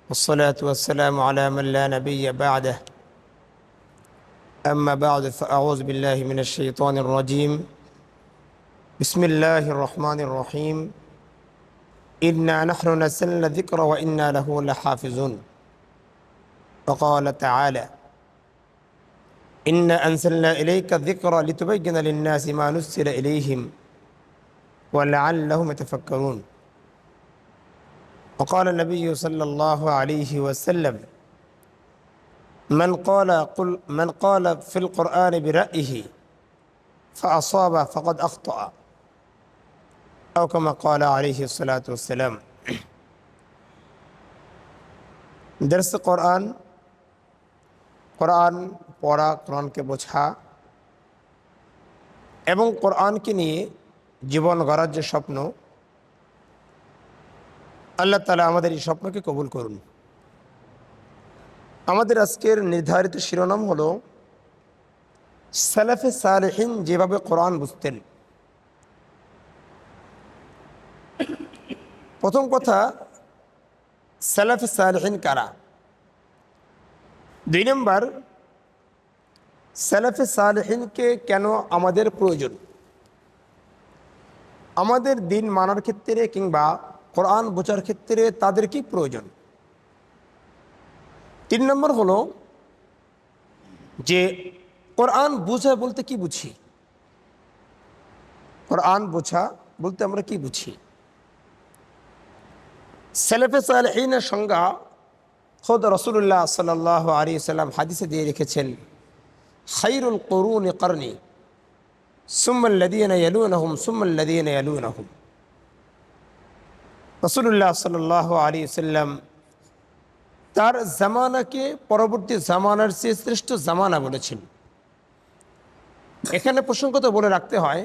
والصلاة والسلام على من لا نبي بعده أما بعد فأعوذ بالله من الشيطان الرجيم بسم الله الرحمن الرحيم إنا نحن نزلنا الذكر وإنا له لحافظون وقال تعالى إنا أنزلنا إليك الذكر لتبين للناس ما نزل إليهم ولعلهم يتفكرون وقال النبي صلى الله عليه وسلم من قال في القرآن برأيه فأصاب فقد أخطأ أو كما قال عليه الصلاة والسلام درس কোরআন পড়া, কোরআনকে বোঝা এবং কোরআনকে নিয়ে জীবন গড়ার যে স্বপ্ন, আল্লাহ তাআলা আমাদের এই স্বপ্নকে কবুল করুন। আমাদের আজকের নির্ধারিত শিরোনাম হলো সালাফে সালেহিন যেভাবে কোরআন বুঝতেন। প্রথম কথা, সালাফে সালেহিন কারা? দুই নম্বর, সালাফে সালেহিনকে কেন আমাদের প্রয়োজন, আমাদের দিন মানার ক্ষেত্রে কিংবা কোরআন বোঝার ক্ষেত্রে তাদের কি প্রয়োজন। তিন নম্বর হলো যে কোরআন বোঝা বলতে কি বুঝি, কোরআন বোঝা বলতে আমরা কি বুঝি। সালাফে সালেহিনের সংজ্ঞা খোদ রাসূলুল্লাহ সাল্লাল্লাহু আলাইহি ওয়াসাল্লাম হাদিসে দিয়ে রেখেছেন, খায়রুল কুরুনি করনি সুম্মাল্লাযীনা ইয়ালুনহুম সুম্মাল্লাযীনা ইয়ালুনহুম। রাসূলুল্লাহ সাল্লাল্লাহু আলাইহি ওয়াসাল্লাম তার জামানাকে পরবর্তী জামানার চেয়ে শ্রেষ্ঠ জামানা বলেছেন। এখানে প্রসঙ্গত বলে রাখতে হয়,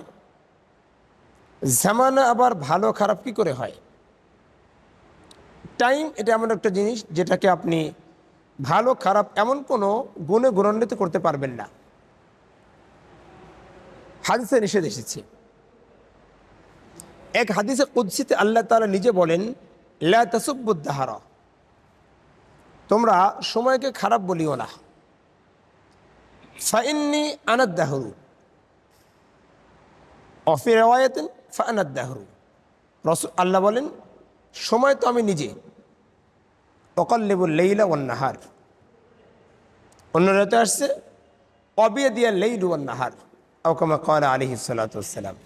জামানা আবার ভালো খারাপ কি করে হয়। টাইম এটা এমন একটা জিনিস যেটাকে আপনি ভালো খারাপ এমন কোনো গুণে গুণান্বিত করতে পারবেন না। হাদিসে নিষেধ এসেছে। এক হাদিসে কুদসিতে আল্লাহ তাআলা নিজে বলেন, লা তাসুব্বুদ দাহরা, তোমরা সময়কে খারাপ বলিও না। ফাইন্নি আনাদ দাহরু অফি রিওয়ায়াতিন ফাআনাদ দাহরু। রাসূল আল্লাহ বলেন, সময় তো আমি নিজে। ওয়াকাল্লিবুল লাইলা ওয়ান নাহার, অন্য রাতে আসছে অবিয়াদিয়া লাইলু ওয়ান নাহার আও কামা ক্বালা আলাইহিস সালাতু ওয়াসসালাম।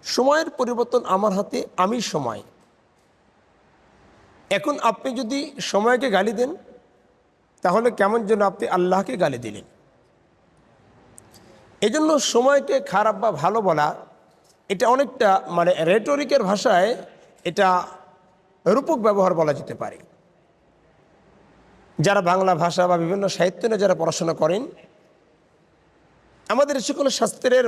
সময়ের পরিবর্তন আমার হাতে, আমি সময়। এখন আপনি যদি সময়কে গালি দেন তাহলে কেমন যেন আপনি আল্লাহকে গালি দিলেন। এজন্য সময়কে খারাপ বা ভালো বলা এটা অনেকটা মানে রেটরিকের ভাষায় এটা রূপক ব্যবহার বলা যেতে পারে। যারা বাংলা ভাষা বা বিভিন্ন সাহিত্য নিয়ে যারা পড়াশোনা করেন, আমাদের সকল শাস্ত্রের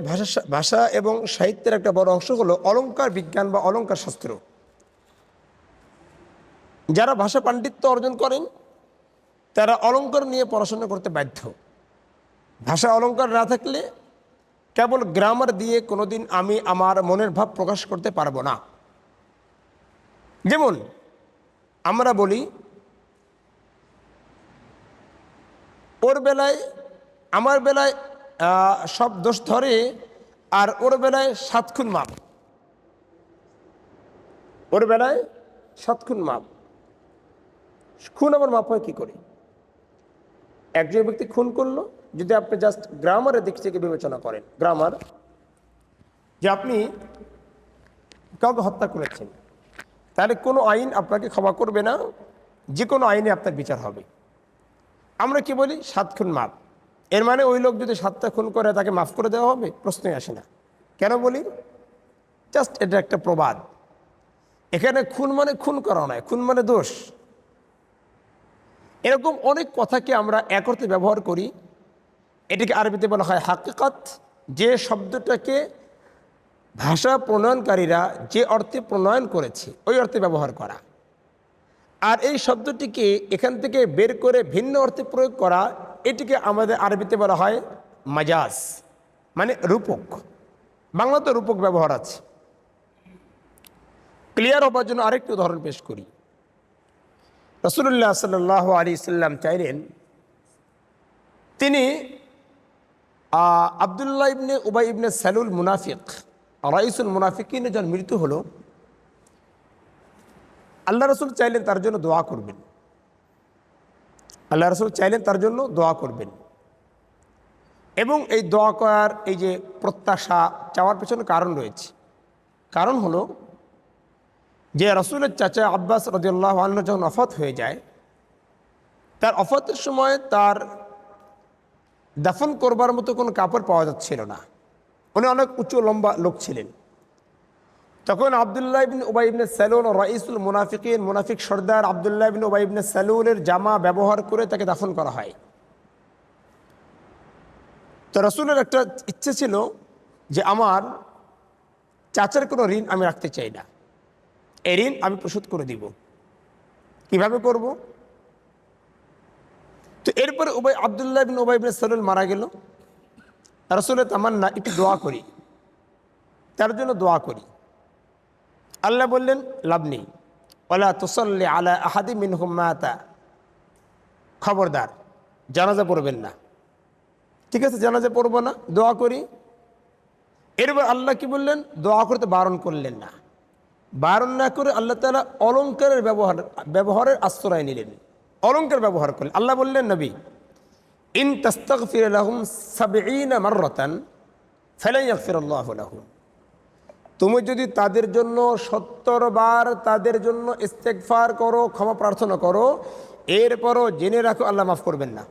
ভাষা এবং সাহিত্যের একটা বড় অংশ হলো অলংকার বিজ্ঞান বা অলংকার শাস্ত্র। যারা ভাষা পাণ্ডিত্য অর্জন করেন তারা অলংকার নিয়ে পড়াশোনা করতে বাধ্য। ভাষা অলংকার না থাকলে কেবল গ্রামার দিয়ে কোনোদিন আমি আমার মনের ভাব প্রকাশ করতে পারবো না। যেমন আমরা বলি, ওর বেলায় আমার বেলায় সব দোষ ধরে আর ওর বেলায় 7 খুন মাপ, ওর বেলায় 7 খুন মাপ। খুন আবার মাপ হয় কী করে? একজন ব্যক্তি খুন করলো, যদি আপনি জাস্ট গ্রামারের দিক থেকে বিবেচনা করেন, গ্রামার যে আপনি কাউকে হত্যা করেছেন, তাহলে কোনো আইন আপনাকে ক্ষমা করবে না, যে কোনো আইনে আপনার বিচার হবে। আমরা কি বলি? 7 খুন মাপ। এর মানে ওই লোক যদি 7টা খুন করে তাকে মাফ করে দেওয়া হবে? প্রশ্নই আসে না। কেন বলি? জাস্ট এটা একটা প্রবাদ। এখানে খুন মানে খুন করা নয়, খুন মানে দোষ। এরকম অনেক কথাকে আমরা এক অর্থে ব্যবহার করি। এটিকে আরবিতে বলা হয় হাকিকত। যে শব্দটাকে ভাষা প্রণয়নকারীরা যে অর্থে প্রণয়ন করেছে ওই অর্থে ব্যবহার করা, আর এই শব্দটিকে এখান থেকে বের করে ভিন্ন অর্থে প্রয়োগ করা, এটিকে আমাদের আরবিতে বলা হয় মাজাজ, মানে রূপক। বাংলাতে রূপক ব্যবহার আছে। ক্লিয়ার হবার জন্য আরেকটি উদাহরণ পেশ করি। রাসূলুল্লাহ সাল্লাল্লাহু আলাইহি সাল্লাম চাইলেন, তিনি আব্দুল্লাহ ইবনে উবাই ইবনে সালুল মুনাফিক, রাইসুল মুনাফিকিন যখন মৃত্যু হলো, আল্লাহ রসুল চাইলেন তার জন্য দোয়া করবেন। আল্লাহ রসুল চাইলেন তার জন্য দোয়া করবেন। এবং এই দোয়া করার এই যে প্রত্যাশা চাওয়ার পেছনে কারণ রয়েছে। কারণ হলো যে রসুলের চাচা আব্বাস রাদিয়াল্লাহু আনহু যখন ওফাত হয়ে যায়, তার ওফাতের সময় তার দাফন করবার মতো কোনো কাপড় পাওয়া যাচ্ছিল না। উনি অনেক উঁচু লম্বা লোক ছিলেন। তখন আব্দুল্লাহ ইবনে উবাই ইবনে সালুল রাইসুল মুনাফিকিন, মুনাফিক সর্দার আব্দুল্লাহ ইবনে উবাই ইবনে সালুলের জামা ব্যবহার করে তাকে দাফন করা হয়। তো রসুলের একটা ইচ্ছে ছিল যে আমার চাচার কোনো ঋণ আমি রাখতে চাই না, এই ঋণ আমি পরিশোধ করে দিব। কিভাবে করব? তো এরপরে আব্দুল্লাহ ইবনে উবাই ইবনে সালুল মারা গেল। রসুলের তামান্না একটু দোয়া করি, তার জন্য দোয়া করি। আল্লাহ বললেন, লাভ নেই, ওয়ালা তুসাল্লি আলা আহাদি মিনহুম মাতা, খবরদার জানাজা পড়বেন না। ঠিক আছে, জানাজা পড়বো না, দোয়া করি। এরপর আল্লাহ কি বললেন? দোয়া করতে বারণ করলেন না। বারণ না করে আল্লাহ তাআলা অলঙ্কারের ব্যবহারের আশ্রয় নিলেন, অলঙ্কার ব্যবহার করলেন। আল্লাহ বললেন, নবী, ইন তাস্তাগফির লাহুম ৭০ মাররাতান ফালান ইয়াগফিরাল্লাহু লাহুম, তুমি যদি তাদের জন্য ৭০ বার তাদের জন্য ইস্তেগফার করো, ক্ষমা প্রার্থনা করো, এরপরও জেনে রাখো আল্লাহ মাফ করবেন না।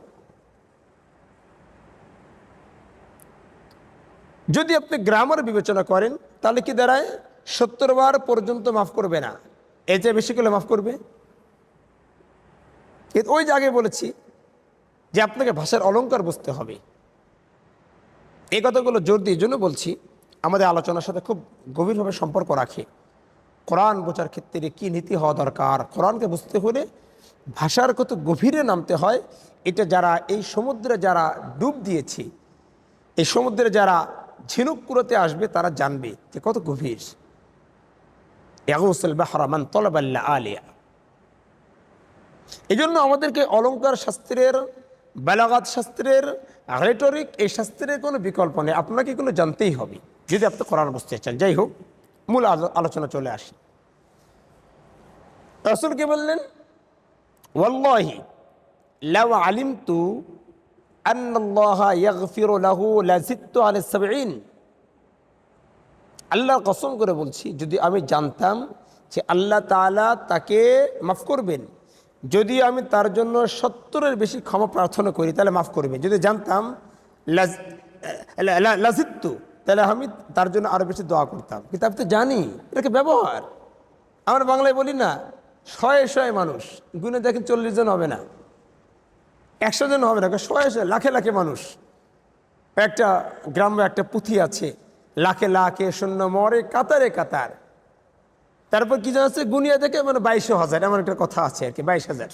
যদি আপনি গ্রামার বিবেচনা করেন তাহলে কি দাঁড়ায়? ৭০ বার পর্যন্ত মাফ করবে না, এর চেয়ে বেশি করলে মাফ করবে। ওই যে আগে বলেছি যে আপনাকে ভাষার অলঙ্কার বুঝতে হবে। এই কথাগুলো জোর দিয়ে জন্য বলছি, আমাদের আলোচনার সাথে খুব গভীরভাবে সম্পর্ক রাখে। কোরআন বোঝার ক্ষেত্রে কী নীতি হওয়া দরকার, কোরআনকে বুঝতে হলে ভাষার কত গভীরে নামতে হয়, এটা যারা এই সমুদ্রে যারা ডুব দিয়েছে, এই সমুদ্রে যারা ঝিনুক কুড়োতে আসবে তারা জানবে যে কত গভীর। ইয়াগুসুল বাহরা মান তালাবা আলিয়া। এই জন্য আমাদেরকে অলঙ্কার শাস্ত্রের, বালাগাত শাস্ত্রের, রেটরিক, এই শাস্ত্রের কোনো বিকল্প নেই, আপনাকে কোনো জানতেই হবে যদি আপনি কোরআন বুঝতে চান। যাই হোক, মূল আলোচনা চলে আসি। রাসূল কি বললেন? ওয়াল্লাহি লাউ আলিমতু আন্নাল্লাহা ইয়াগফিরু লাহু লাযিদতু আলা ৭০। আল্লাহর কসম করে বলছি, যদি আমি জানতাম যে আল্লাহ তাআলা তাকে মাফ করবেন, যদি আমি তার জন্য ৭০-এর বেশি ক্ষমা প্রার্থনা করি তাহলে মাফ করবেন। যদি জানতাম লাযিদতু, তাহলে আমি তার জন্য আরও বেশি দোয়া করতাম। কিন্তু আমি তো জানি এটাকে ব্যবহার, আমরা বাংলায় বলি না, শয়ে শয়ে মানুষ গুণে দেখেন ৪০ জন হবে না, ১০০ জন হবে না, শয়ে শয়ে লাখে লাখে মানুষ। একটা গ্রামে একটা পুঁথি আছে, লাখে লাখে শূন্য মরে কাতারে কাতার। তারপর কি জানা আছে, গুনিয়া থেকে মানে ২২,০০০, এমন একটা কথা আছে আর কি, ২২,০০০।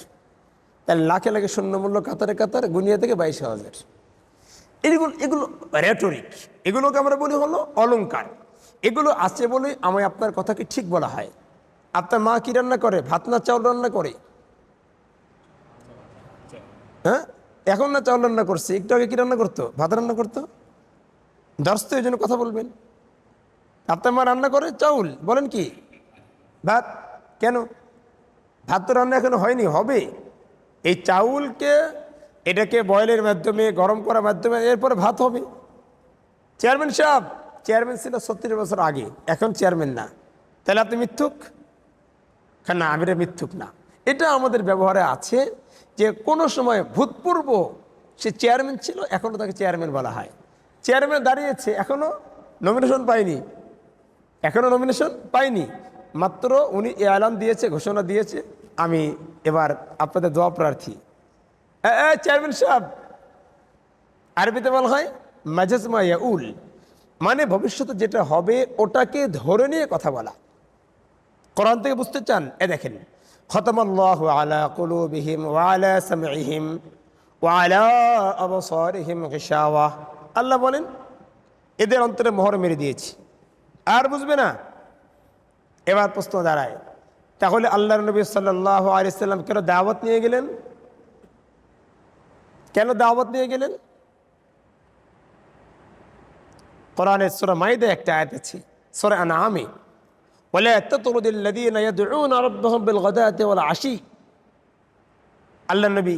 তাহলে লাখে লাখে শূন্য মূল্য কাতারে কাতার, গুনিয়া থেকে ২২,০০০। এগুলো রেটরিক, এগুলোকে আমরা বলি হলো অলঙ্কার। এগুলো আছে বলে আমি আপনার কথাকে ঠিক বলা হয়। আপনার মা কি রান্না করে? ভাত না চাউল রান্না করে? হ্যাঁ, এখন না চাউল রান্না করছে, একটু আগে কি রান্না করতো? ভাত রান্না করতো। দর্শত এই জন্য কথা বলবেন। আপনার মা রান্না করে চাউল, বলেন কি ভাত? কেন? ভাত তো রান্না এখনো হয়নি, হবে। এই চাউলকে এটাকে বয়েলের মাধ্যমে, গরম করার মাধ্যমে এরপরে ভাত হবে। চেয়ারম্যান সাহেব, চেয়ারম্যান ছিল ৩৬ বছর আগে, এখন চেয়ারম্যান না, তাহলে আপনি মিথ্যুক? না, আমি মিথ্যুক না। এটা আমাদের ব্যবহারে আছে যে কোনো সময় ভূতপূর্ব সে চেয়ারম্যান ছিল, এখনও তাকে চেয়ারম্যান বলা হয়। চেয়ারম্যান দাঁড়িয়েছে, এখনও নমিনেশন পায়নি, এখনও নমিনেশন পায়নি, মাত্র উনি এলান দিয়েছে, ঘোষণা দিয়েছে, আমি এবার আপনাদের দোয়া প্রার্থী। চেয়ারম্যান সাহেব, আরবিতে বলা হয় মাজাজমা ইয়াউল, মানে ভবিষ্যতে যেটা হবে ওটাকে ধরে নিয়ে কথা বলা। কোরআন থেকে বুঝতে চান? দেখেন, খতামাল্লাহু আলা কুলুবিহিম ওয়া আলা সামঈহিম ওয়া আলা আবসারিহিম গিশাওয়া। আল্লাহ বলেন এদের অন্তরে মোহর মেরে দিয়েছি, আর বুঝবে না। এবার প্রশ্ন দাঁড়ায়, তাহলে আল্লাহর নবী সাল্লাল্লাহু আলাইহি সাল্লাম কেন দাওয়াত নিয়ে গেলেন? কেন দাওয়াত নিয়ে গেলেন? কোরআনের সূরা মাইদায় একটা আয়াত আছে, সূরা আনআমে, ওয়ালা তাতরুদিল্লাযীনা ইয়াদউনা রাব্বাহুম বিলগাদাতি ওয়াল আশি। আল্লাহ নবী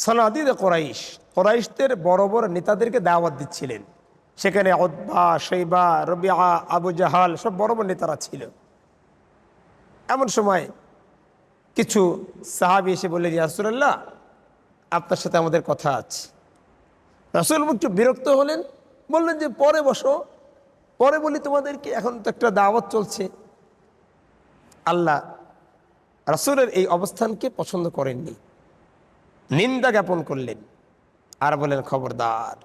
সানাদিদ কোরাইশদের বড় বড় নেতাদেরকে দাওয়াত দিচ্ছিলেন। সেখানে উতবা, শাইবা, রবিআ, আবু জাহাল সব বড় বড় নেতারা ছিল। এমন সময় কিছু সাহাবী এসে বললেন, ইয়া রাসূলুল্লাহ, আপনার সাথে আমাদের কথা আছে। রাসূল একটু বিরক্ত হলেন, বললেন যে পরে বসো, পরে বলি তোমাদেরকে, এখন তো একটা দাওয়াত চলছে। আল্লাহ রাসূলের এই অবস্থানকে পছন্দ করেননি, নিন্দা জ্ঞাপন করলেন আর বলেন, খবরদার,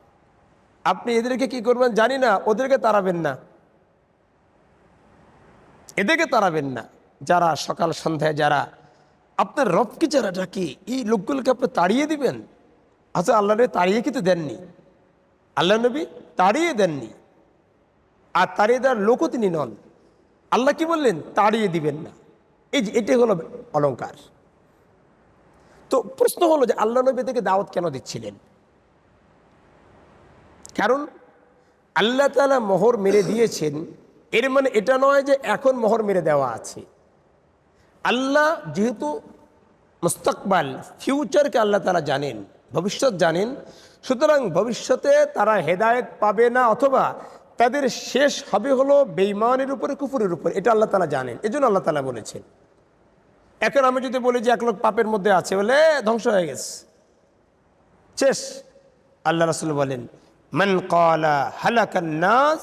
আপনি এদেরকে কি করবেন জানি না, ওদেরকে তাড়াবেন না, এদেরকে তাড়াবেন না, যারা সকাল সন্ধ্যায় যারা আপনার রবকে যারা ডাকে, এই লোকগুলোকে আপনি তাড়িয়ে দিবেন। আচ্ছা, আল্লাহ নবী তাড়িয়ে কিন্তু দেননি, আল্লাহ নবী তাড়িয়ে দেননি, আর তাড়িয়ে দেওয়ার লোকও তিনি নন। আল্লাহ কি বললেন? তাড়িয়ে দিবেন না। এই যে এটাই হলো অলঙ্কার। তো প্রশ্ন হলো যে আল্লাহ নবী থেকে দাওয়াত কেন দিচ্ছিলেন? কারণ আল্লাহ তাআলা মোহর মেরে দিয়েছেন, এর মানে এটা নয় যে এখন মোহর মেরে দেওয়া আছে। আল্লাহ যেহেতু মুস্তাকবাল, ফিউচারকে আল্লাহ তাআলা জানেন, ভবিষ্যৎ জানেন, সুতরাং ভবিষ্যতে তারা হেদায়েত পাবে না, অথবা তাদের শেষ হবে হলো বেঈমানের উপরে, কুফরের উপরে, এটা আল্লাহ তাআলা জানেন। এজন্য আল্লাহ তাআলা বলেছেন। এখন আমি যদি বলি যে এক লোক পাপের মধ্যে আছে, বলে ধ্বংস হয়ে গেছে, শেষ। আল্লাহ রাসূল বলেন, মান ক্বালা হালাকান নাস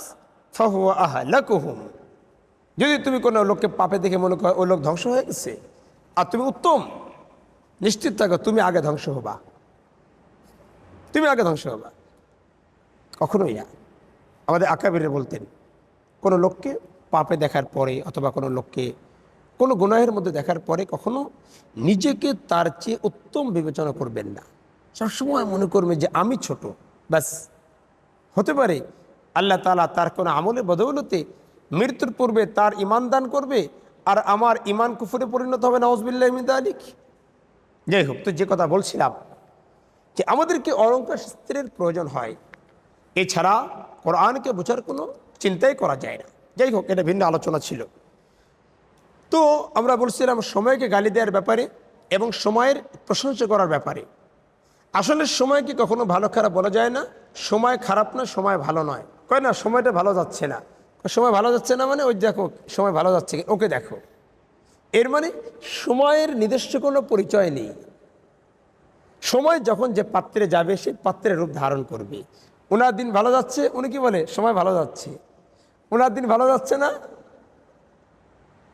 ফাহুয়া আহলাকুহুম। যদি তুমি কোনো লোককে পাপে দেখে মনে করো ওই লোক ধ্বংস হয়ে গেছে, আর তুমি উত্তম, নিশ্চিত থাকো তুমি আগে ধ্বংস হবা, তুমি আগে ধ্বংস হবা। কখনোই না। আমাদের আকাবিরে বলতেন, কোনো লোককে পাপে দেখার পরে অথবা কোনো লোককে কোনো গুনাহের মধ্যে দেখার পরে কখনো নিজেকে তার চেয়ে উত্তম বিবেচনা করবেন না। সবসময় মনে করবেন যে আমি ছোট, ব্যাস। হতে পারে আল্লাহ তাআলা তার কোনো আমলের বদৌলতে মৃত্যুর পূর্বে তার ঈমান দান করবে, আর আমার ঈমান কুফরে পরিণত হবে, নাউযুবিল্লাহি মিন যালিক। যাই হোক, তো যে কথা বলছিলাম যে আমাদেরকে অলঙ্কার শাস্ত্রের প্রয়োজন হয়, এছাড়া কোরআনকে বোঝার কোনো চিন্তাই করা যায় না। যাই হোক, এটা ভিন্ন আলোচনা ছিল। তো আমরা বলছিলাম সময়কে গালি দেওয়ার ব্যাপারে এবং সময়ের প্রশংসা করার ব্যাপারে। আসলে সময়কে কখনো ভালো খারাপ বলা যায় না। সময় খারাপ না, সময় ভালো নয়। কয় না সময়টা ভালো যাচ্ছে না, সময় ভালো যাচ্ছে না মানে ওই দেখো সময় ভালো যাচ্ছে, ওকে দেখো। এর মানে সময়ের নিজস্ব কোনো পরিচয় নেই। সময় যখন যে পাত্রে যাবে সেই পাত্রের রূপ ধারণ করবে। ওনার দিন ভালো যাচ্ছে, উনি কি বলে সময় ভালো যাচ্ছে। ওনার দিন ভালো যাচ্ছে না,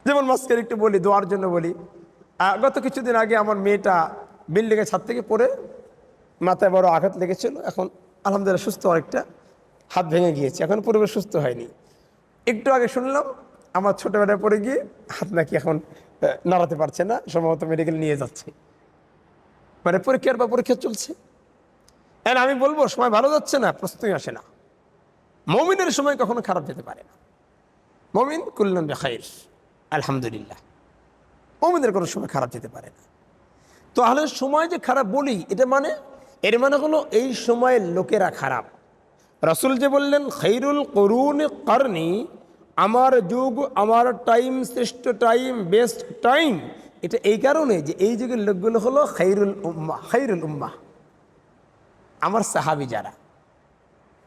যেমন মাঝখানে একটু বলি, দোয়ার জন্য বলি, গত কিছুদিন আগে আমার মেয়েটা বিল্ডিংয়ের ছাদ থেকে পড়ে মাথায় বড় আঘাত লেগেছিল। এখন আলহামদুলিল্লাহ সুস্থ, অনেকটা, হাত ভেঙে গিয়েছে, এখন পুরোপুরি সুস্থ হয়নি। একটু আগে শুনলাম আমার ছোটোবেলায় পড়ে গিয়ে হাত নাকি এখন নাড়াতে পারছে না, সম্ভবত মেডিকেল নিয়ে যাচ্ছে, মানে পরীক্ষা চলছে। আর আমি বলবো সময় ভালো যাচ্ছে না, প্রশ্নই আসে না। মুমিনের সময় কখনো খারাপ যেতে পারে না। মুমিন কুল্লুন বিখাইর, আলহামদুলিল্লাহ। মুমিনের কোনো সময় খারাপ যেতে পারে না। তাহলে সময় যে খারাপ বলি, এর মানে হলো এই সময়ের লোকেরা খারাপ। রাসূল যে বললেন খাইরুল কুরুন করনি, আমার যুগ, আমার টাইম শ্রেষ্ঠ টাইম, বেস্ট টাইম, এটা এই কারণে যে এই যুগের লোকগুলো হলো খাইরুল উম্মাহ, আমার সাহাবী যারা।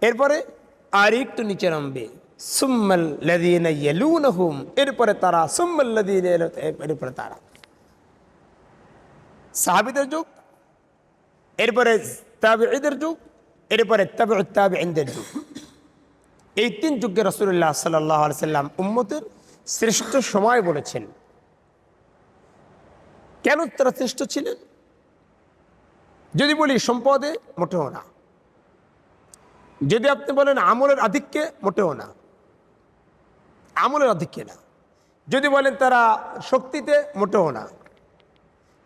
এরপরে আর একটু নিচে নামবে, সুম্মাল্লাযীনা ইয়ালুনহুম, এরপরে তারা, সুম্মাল্লাযীনা ইয়ালুনহুম, এরপরে তারা, সাহাবীদের যুগ, এরপরে তাবেঈদের যুগ, এরপরে তাবেউত তাবেঈনদের যুগ। এই তিন যুগকে রাসূলুল্লাহ সাল্লাল্লাহু আলাইহি সাল্লাম উম্মতের শ্রেষ্ঠ সময় বলেছেন। কেন তারা শ্রেষ্ঠ ছিলেন? যদি বলি সম্পদে, মোটেও না। যদি আপনি বলেন আমলের আধিক্যে, মোটেও না, আমলের আধিক্যে না। যদি বলেন তারা শক্তিতে, মোটেও না।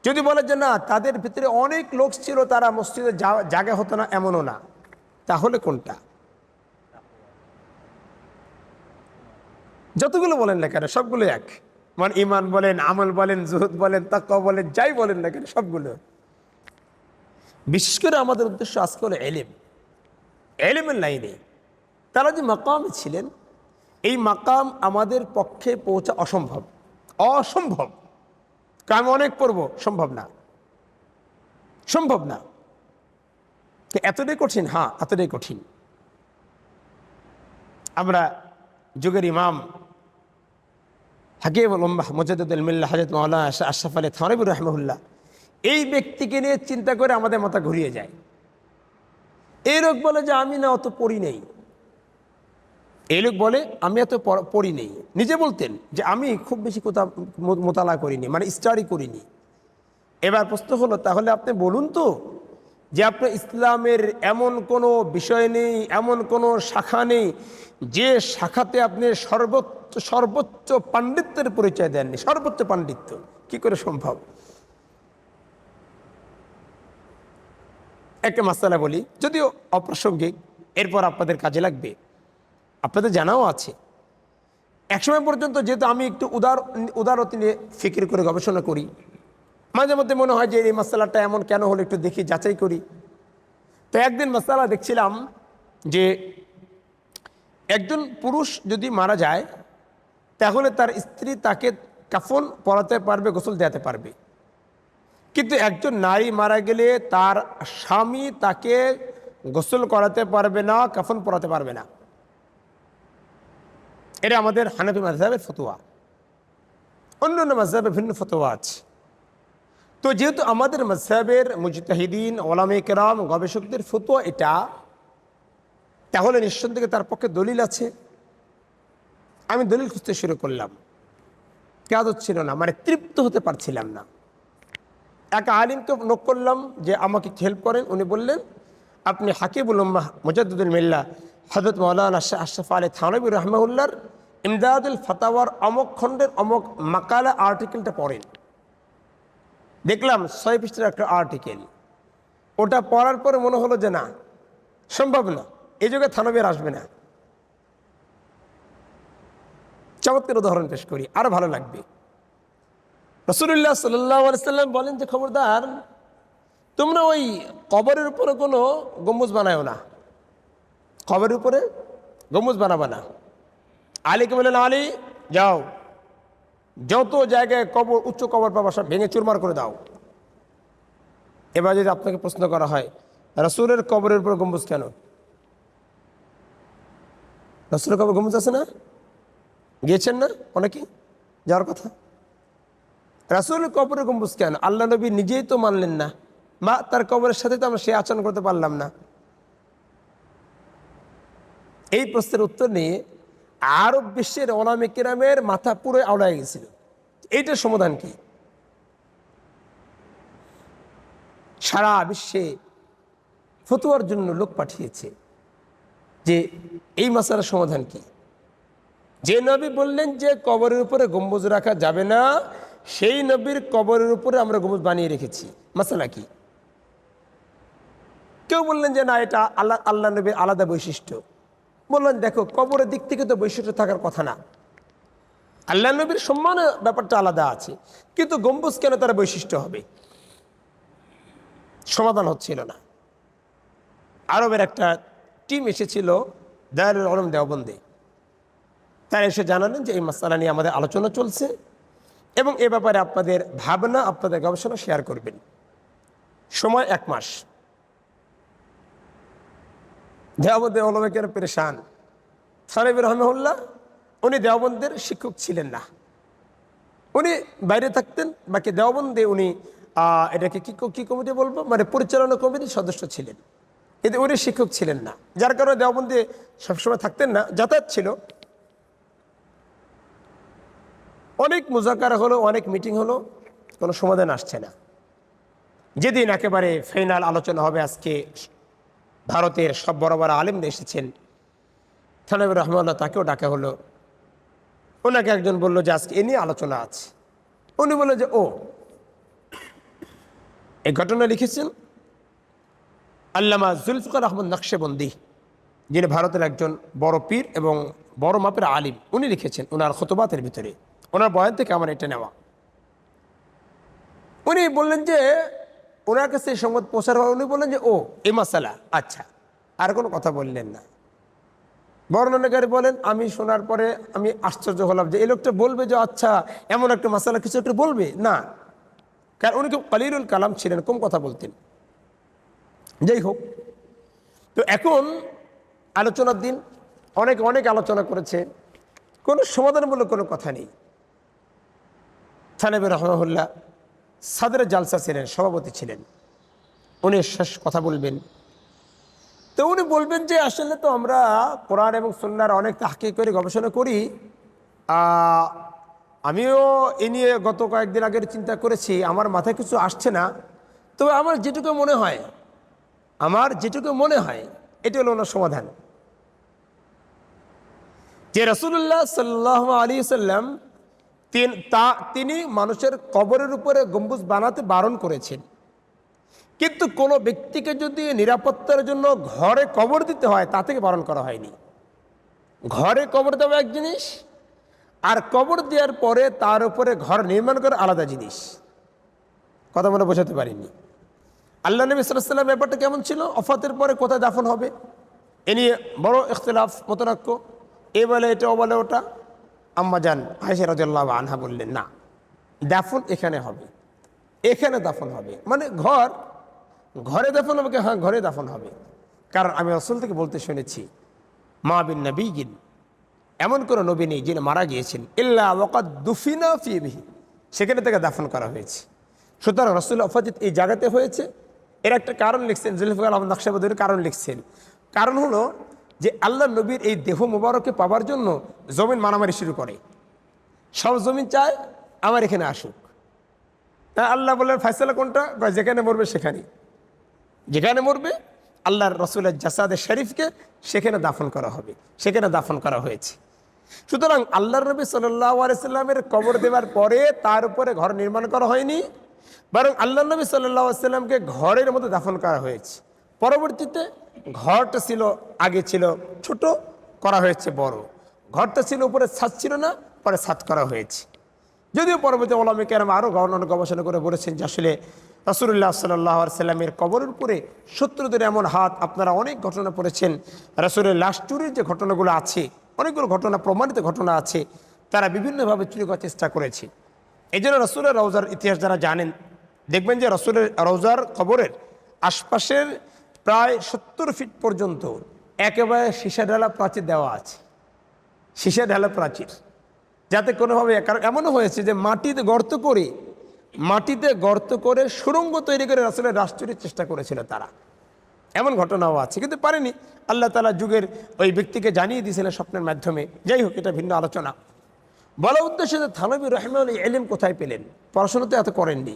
যদি বলেন যে না তাদের ভিতরে অনেক লোক ছিল, তারা মসজিদে জায়গা হতো না, এমনও না। তাহলে কোনটা? যতগুলো বলেন না কেন, সবগুলো এক। মানে ইমান বলেন, আমল বলেন, জুহুদ বলেন, তাকওয়া বলেন, যাই বলেন না কেন সবগুলো। বিশেষ করে আমাদের উদ্দেশ্য আজকে হলো এলেম, এলেমের লাইনে। তারা যে মাকামে ছিলেন, এই মাকাম আমাদের পক্ষে পৌঁছা অসম্ভব, অসম্ভব। আমি অনেক পড়ব, সম্ভব না, সম্ভব না। এতটাই কঠিন, হ্যাঁ এতটাই কঠিন। আমরা যুগের ইমাম হাকিমুল উম্মাহ মুজাদ্দিদুল মিল্লাহ হযরত মাওলানা আশরাফ আলী থানভী রাহিমাহুল্লাহ, এই ব্যক্তিকে নিয়ে চিন্তা করে আমাদের মাথা ঘুরিয়ে যায়। এই লোক বলে যে আমি না অত পড়ি নেই, এই লোক বলে আমি এত পড়ি নেই, নিজে বলতেন যে আমি খুব বেশি কোথাও মোতালা করিনি, মানে স্টাডি করিনি। এবার প্রশ্ন হলো, তাহলে আপনি বলুন তো যে আপনার ইসলামের এমন কোনো বিষয় নেই, এমন কোনো শাখা নেই যে শাখাতে আপনি সর্বোচ্চ পাণ্ডিত্যের পরিচয় দেননি। সর্বোচ্চ পাণ্ডিত্য কি করে সম্ভব? একটা মাসালা বলি, যদিও অপ্রাসঙ্গিক, এরপর আপনাদের কাজে লাগবে, আপনাদের জানাও আছে। একসময় পর্যন্ত যেহেতু আমি একটু উদারতা নিয়ে ফিকির করে গবেষণা করি, মাঝে মধ্যে মনে হয় যে এই মাসালাটা এমন কেন হলো, একটু দেখি, যাচাই করি। তো একদিন মাসালা দেখছিলাম যে একজন পুরুষ যদি মারা যায় তাহলে তার স্ত্রী তাকে কাফন পরাতে পারবে, গোসল দেওয়াতে পারবে, কিন্তু একজন নারী মারা গেলে তার স্বামী তাকে গোসল করাতে পারবে না, কাফন পরাতে পারবে না। এটা আমাদের হানাফি মাযহাবের ফতোয়া। অন্য অন্য মাযহাবে ভিন্ন ফতোয়া আছে। তো যেহেতু আমাদের মাযহাবের মুজতাহিদিন, ওলামায়ে কেরাম, গবেষকদের ফতোয়া এটা, তাহলে নিঃসন্দেহে তার পক্ষে দলিল আছে। আমি দলিল খুঁজতে শুরু করলাম, কাজ হচ্ছিল না, মানে তৃপ্ত হতে পারছিলাম না। এক আলিমকে নক করলাম যে আমাকে হেল্প করেন। উনি বললেন, আপনি হাকিমুল উম্মাহ মুজাদ্দিদুল মিল্লাহ হযরত মাওলানা আশরাফ আলী থানভী রাহিমাহুল্লাহর ইমদাদুল ফাতাওয়ার অমক খণ্ডের অমক মাকালা আর্টিকেলটা পড়েন। দেখলাম 6 পৃষ্ঠার একটা আর্টিকেল। ওটা পড়ার পরে মনে হলো যে না, সম্ভব না, এই যুগে থানভী আর আসবে না। চমৎকার উদাহরণ পেশ করি, আরো ভালো লাগবে। রাসূলুল্লাহ সাল্লাল্লাহু আলাইহি সাল্লাম বলেন যে খবরদার তোমরা ওই কবরের উপরে কোনো গম্বুজ বানায়ো না, কবরের উপরে গম্বুজ বানাবা না। আলীকে বললেন, আলী যাও, যত জায়গায় কবর, উচ্চ কবর পাবা সব ভেঙে চুরমার করে দাও। এবার যদি আপনাকে প্রশ্ন করা হয় রাসূলের কবরের উপরে গম্বুজ কেন? রাসূলের কবর গম্বুজ আছে না? গিয়েছেন না অনেকে, যাওয়ার কথা। রাসূলের কবরের গম্বুজ কেন? আল্লাহ নবী নিজেই তো মানলেন না, বা তার কবরের সাথে তো আমরা সে আচরণ করতে পারলাম না। এই প্রশ্নের উত্তর নিয়ে আরব বিশ্বের ওলামায়ে কেরামের মাথা পুরো আওড়ায় গেছিল। এইটার সমাধান কি? সারা বিশ্বে ফতোয়ার জন্য লোক পাঠিয়েছে যে এই মাসালার সমাধান কি। যে নবী বললেন যে কবরের উপরে গম্বুজ রাখা যাবে না, সেই নবীর কবরের উপরে আমরা গম্বুজ বানিয়ে রেখেছি, মাসালা কি? কেউ বললেন যে না, এটা আল্লাহ নবীর আলাদা বৈশিষ্ট্য। বললেন দেখো, কবরের দিক থেকে তো বৈশিষ্ট্য থাকার কথা না, আল্লাহ নবীর সম্মানের ব্যাপারটা আলাদা আছে, কিন্তু গম্বুজ কেন তার বৈশিষ্ট্য হবে? সমাধান হচ্ছিল না। আরবের একটা টিম এসেছিল দারুল উলুম দেওবন্দে। তারা এসে জানালেন যে এই মাসালা নিয়ে আমাদের আলোচনা চলছে এবং এ ব্যাপারে আপনাদের ভাবনা, আপনাদের গবেষণা শেয়ার করবেন। সময় 1 মাস। দেওবন্দের ওলামায়ে পেরেশান। থানভী রাহিমাহুল্লাহ উনি দেওবন্দের শিক্ষক ছিলেন না, উনি বাইরে থাকতেন। বাকি দেওবন্দে উনি এটাকে কি কমিটি বলবো, মানে পরিচালনা কমিটির সদস্য ছিলেন, কিন্তু উনি শিক্ষক ছিলেন না, যার কারণে দেওবন্দে সবসময় থাকতেন না, যাতায়াত ছিল। অনেক মুজাকারা হলো, অনেক মিটিং হলো, কোনো সমাধান আসছে না। যেদিন একেবারে ফাইনাল আলোচনা হবে, আজকে ভারতের সব বড় বড় আলেমরা এসেছেন, থানভী রাহিমাহুল্লাহ তাকেও ডাকা হলো। ওনাকে একজন বললো যে আজকে এ নিয়ে আলোচনা আছে। উনি বললো যে ও, এই ঘটনা লিখেছেন আল্লামা জুলফিকার আহমদ নকশবন্দি, যিনি ভারতের একজন বড় পীর এবং বড় মাপের আলিম। উনি লিখেছেন ওনার খুতবাতের ভিতরে, ওনার বয়ান থেকে আমার এটা নেওয়া। উনি বললেন যে ওনার কাছে এই সংবাদ প্রচার হওয়া, উনি বললেন যে ও এই মাসালা, আচ্ছা, আর কোনো কথা বললেন না। বর্ণনাকারী বলেন, আমি শোনার পরে আমি আশ্চর্য হলাম যে এই লোকটা বলবে যে আচ্ছা এমন একটা মাসালা কিছু একটা বলবে না, কারণ উনি খুব কালিলুল কালাম ছিলেন, কম কথা বলতেন। যাই হোক, তো এখন আলোচনার দিন, অনেক অনেক আলোচনা করেছে, কোনো সমাধানমূলক কোনো কথা নেই। থানেবের রহমাহুল্লাহ সাদরে জালসা ছিলেন, সভাপতি ছিলেন, উনি শেষ কথা বলবেন। তো উনি বলবেন যে আসলে তো আমরা কোরআন এবং সুন্নাহর অনেক তাহকিক করে গবেষণা করি, আমিও এ নিয়ে গত কয়েকদিন আগের চিন্তা করেছি, আমার মাথায় কিছু আসছে না, তবে আমার যেটুকু মনে হয় এটি হলো ওনার সমাধান, যে রাসূলুল্লাহ সাল্লাল্লাহু আলাইহি সাল্লাম তিনি মানুষের কবরের উপরে গম্বুজ বানাতে বারণ করেছেন, কিন্তু কোনো ব্যক্তিকে যদি নিরাপত্তার জন্য ঘরে কবর দিতে হয় তা থেকে বারণ করা হয়নি। ঘরে কবর দেওয়া এক জিনিস, আর কবর দেওয়ার পরে তার উপরে ঘর নির্মাণ করা আলাদা জিনিস। কথা মনে বোঝাতে পারিনি। আল্লাহ নবী সাল্লাল্লাহু আলাইহি ওয়াসাল্লাম ব্যাপারটা কেমন ছিল, ওফাতের পরে কোথায় দাফন হবে এ নিয়ে বড় ইখতিলাফ, মতনাক্য, এ বলে এটা, ও বলে ওটা। আম্মা জান আয়েশা রাদিয়াল্লাহু আনহা বললেন না, দাফন এখানে হবে, এখানে দাফন হবে, মানে ঘরে দাফন হবে। হ্যাঁ, ঘরে দাফন হবে, কারণ আমি রাসূল থেকে বলতে শুনেছি, মা বিন নবিয়্যিন, এমন কোনো নবী নেই যিনি মারা গিয়েছেন ইল্লা ওয়াকাদ দুফিনা ফীহি, সেখানে থেকে দাফন করা হয়েছে। সুতরাং রাসূল ওফাত এই জায়গাতে হয়েছে। এর একটা কারণ লিখছেন জুলফিকার আহমদ নকশবন্দির, কারণ লিখছেন, কারণ হলো যে আল্লাহ নবীর এই দেহ মুবারককে পাওয়ার জন্য জমিন মারামারি শুরু করে, সব জমিন চায় আমার এখানে আসুক। আল্লাহ বললেন ফয়সালা কোনটা, যেখানে মরবে সেখানে, যেখানে মরবে আল্লাহর রসুলের জাসাদে শরীফকে সেখানে দাফন করা হবে, সেখানে দাফন করা হয়েছে। সুতরাং আল্লাহর নবী সাল্লাল্লাহু আলাইহি সাল্লামের কবর দেওয়ার পরে তার উপরে ঘর নির্মাণ করা হয়নি, বরং আল্লাহ নবী সাল্লাল্লাহু আলাইহি সাল্লামকে ঘরের মধ্যে দাফন করা হয়েছে। পরবর্তীতে ঘরটা ছিল, আগে ছিল ছোট, করা হয়েছে বড়। ঘরটা ছিল উপরে, ছাদ ছিল না, পরে ছাদ করা হয়েছে। যদিও পরবর্তী ওলামা কেরাম আরও গবেষণা করে বলেছেন যে আসলে রাসূলুল্লাহ সাল্লাল্লাহু আলাইহি সাল্লামের কবরের উপরে শত্রুদের এমন হাত, আপনারা অনেক ঘটনা পড়েছেন, রাসূলের লাশ চুরির যে ঘটনাগুলো আছে, অনেকগুলো ঘটনা, প্রমাণিত ঘটনা আছে, তারা বিভিন্নভাবে চুরি করার চেষ্টা করেছে। এই জন্য রাসূলের রওজার ইতিহাস যারা জানেন, দেখবেন যে রাসূলের রওজার কবরের আশপাশের প্রায় 70 ফিট পর্যন্ত একেবারে সীসা ঢালা প্রাচীর দেওয়া আছে, সীসা ঢালা প্রাচীর, যাতে কোনোভাবে, কারণ এমনও হয়েছে যে মাটিতে গর্ত করে সুড়ঙ্গ তৈরি করে রাসূলের লাশ চুরির চেষ্টা করেছিল তারা, এমন ঘটনাও আছে, কিন্তু পারেনি। আল্লাহ তাআলা যুগের ওই ব্যক্তিকে জানিয়ে দিয়েছিলেন স্বপ্নের মাধ্যমে। যাই হোক, এটা ভিন্ন আলোচনা। বলা উদ্দেশ্য যে থানবী রাহিমাহুল্লাহ এই ইলম কোথায় পেলেন, পড়াশোনা তো এত করেননি।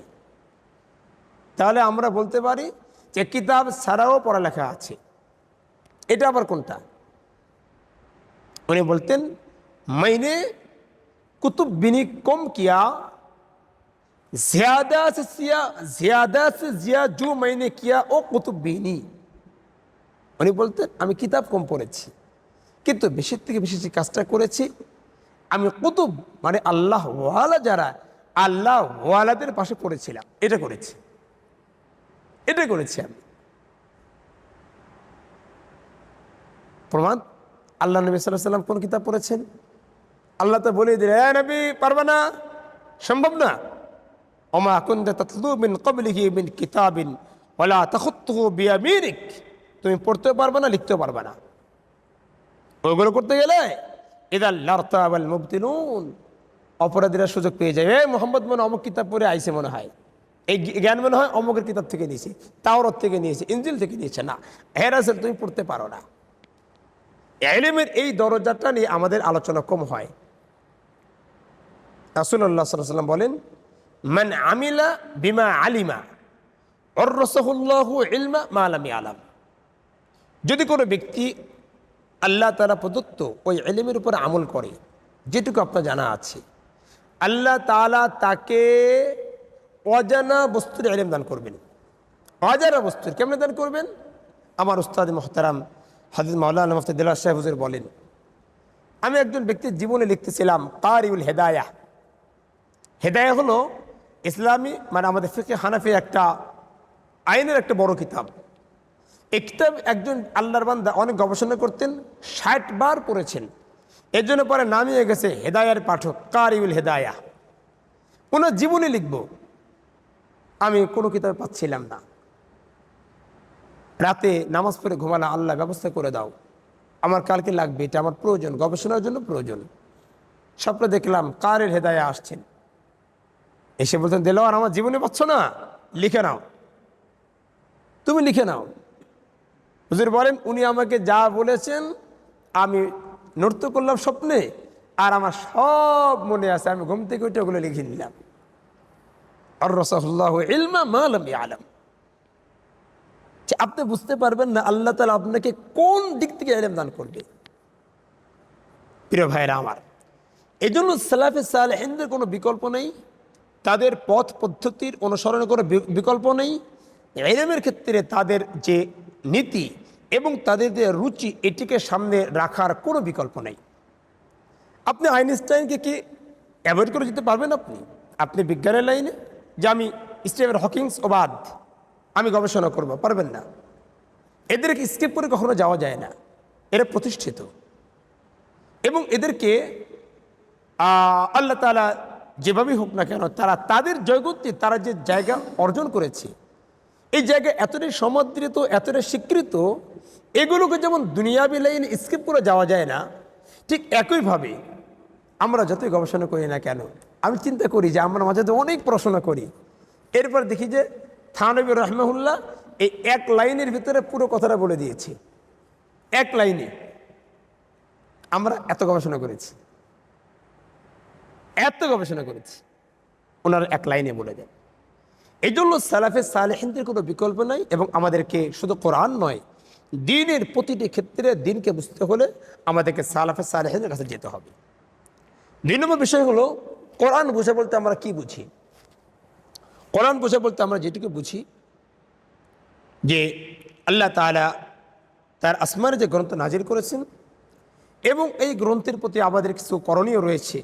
তাহলে আমরা বলতে পারি যে কিতাব ছাড়াও পড়ালেখা আছে। এটা আবার কোনটা? উনি বলতেন, মাইনে কুতুব বিনি কম কিয়া, ज़्यादा से ज़्यादा जो मैंने किया ओ कुतुब बिनी। উনি বলতেন আমি কিতাব কম পড়েছি, কিন্তু বেশির থেকে বেশি যে কাজটা করেছি আমি কুতুব, মানে আল্লাহ ওয়ালা, যারা আল্লাহ ওয়ালাদের পাশে পড়েছিলাম, এটা করেছি আমি। প্রমাণ, আল্লাহ নবী সাল্লাল্লাহু আলাইহি ওয়াসাল্লাম কোন কিতাব পড়েছেন? আল্লাহ তো বলে দিলেন, এ নবী পারবে না, সম্ভব না। ওমা কুনতা তাতলু মিন ক্বাবলিহি মিন কিতাবিন ওয়ালা তাখুতুহু বিয়ামিনিক, তুমি পড়তেও পারবে না, লিখতেও পারবে না। ওগুলো করতে গেলে ইদাল লারতাবাল মুবতিলুন, অপরাধীরা সুযোগ পেয়ে যায়, মোহাম্মদ মনে অমুক কিতাব পড়ে আইছে, মনে হয় এই জ্ঞান মনে হয় অমুকের কিতাব থেকে নিয়েছে, তাওরাত থেকে নিয়েছে, ইনজিল থেকে নিয়েছে। না, হেরাসেল তুমি পড়তে পারো না। ইলমের এই দরজাটা নিয়ে আমাদের আলোচনা কম হয়। রাসূলুল্লাহ সাল্লাল্লাহু আলাইহি ওয়াসাল্লাম বলেন, মান আমিলা বিমা আলিমা ওয়াররাসাহুল্লাহু ইলমা মা লাম ইয়ালাম। যদি কোনো ব্যক্তি আল্লাহ তাআলা প্রদত্ত ওই ইলমের উপর আমল করে, যেটুকু আপনার জানা আছে, আল্লাহ তাআলা তাকে অজানা বস্তুর ইলম দান করবেন। অজানা বস্তুর কেমনে দান করবেন? আমার উস্তাদ মুহতারাম হযরত মাওলানা মুফতি দিলওয়ার সাহেব হুজুর বলেন, আমি একজন ব্যক্তির জীবনে লিখতেছিলাম কারিউল হেদায়াহ, হেদায়া হলো ইসলামী মানে আমাদের ফিকহে হানাফি একটা আইনের একটা বড় কিতাব। এই কিতাব একজন আল্লাহর বান্দা অনেক গবেষণা করতেন, 60 বার পড়েছেন। এর জন্য পরে নামিয়ে গেছে হেদায়ার পাঠক, কারিউল হেদায়া। ওনার জীবনে লিখব, আমি কোনো কিতাবে পাচ্ছিলাম না। রাতে নামাজ পড়ে ঘুমালা, আল্লাহ ব্যবস্থা করে দাও, আমার কালকে লাগবে, এটা আমার প্রয়োজন, গবেষণার জন্য প্রয়োজন। স্বপ্নে দেখলাম কারের হেদায়া আসছেন, এসে বলতেন দেলোয়ার আমার জীবনে পাচ্ছ না, লিখে নাও, তুমি লিখে নাও। হুজুর বলেন উনি আমাকে যা বলেছেন আমি নৃত্য করলাম স্বপ্নে, আর আমার সব মনে আছে, আমি ঘুম থেকে উঠে ওগুলো লিখে নিলাম। আর রাসাহুল্লাহু ইলমা মা লাম ইয়ালাম। আপনি বুঝতে পারবেন না আল্লাহ তাআলা আপনাকে কোন দিক থেকে ইলম দান করবে। প্রিয় ভাইরা আমার, এই জন্য সালাফে সালেহিনদের কোনো বিকল্প নেই, তাদের পথ পদ্ধতির অনুসরণের কোনো বিকল্প নেই। ইলমের ক্ষেত্রে তাদের যে নীতি এবং তাদের যে রুচি, এটিকে সামনে রাখার কোনো বিকল্প নেই। আপনি আইনস্টাইনকে কি অ্যাভয়েড করে যেতে পারবেন? আপনি বিজ্ঞানের লাইনে যে আমি স্টিফেন হকিংস ও বাদ আমি গবেষণা করব, পারবেন না। এদেরকে স্কিপ করে কখনো যাওয়া যায় না, এরা প্রতিষ্ঠিত এবং এদেরকে আল্লাহ তাআলা যেভাবেই হোক না কেন তারা তাদের জগতে তারা যে জায়গা অর্জন করেছে, এই জায়গা এতটাই সমাদৃত, এতটাই স্বীকৃত, এগুলোকে যেমন দুনিয়াবি লাইনে স্কিপ করে যাওয়া যায় না, ঠিক একইভাবে আমরা যতই গবেষণা করি না কেন, আমি চিন্তা করি যে আমরা মাঝে তো অনেক পড়াশোনা করি, এরপর দেখি যে থানবী রাহিমাহুল্লাহ এই এক লাইনের ভিতরে পুরো কথাটা বলে দিয়েছি। এক লাইনে আমরা এত গবেষণা করেছি, ওনার এক লাইনে বলে দেন। এই জন্য সালাফে সালেহিনদের কোনো বিকল্প নাই এবং আমাদেরকে শুধু কোরআন নয়, দ্বীনের প্রতিটি ক্ষেত্রে দ্বীনকে বুঝতে হলে আমাদেরকে সালাফে সালেহিনদের কাছে যেতে হবে। 2 নম্বর বিষয় হলো কোরআন বুঝে বলতে আমরা কি বুঝি। কোরআন বুঝে বলতে আমরা যেটুকু বুঝি যে আল্লাহ তাআলা তার আসমানে যে গ্রন্থ নাজিল করেছেন এবং এই গ্রন্থের প্রতি আমাদের কিছু করণীয় রয়েছে।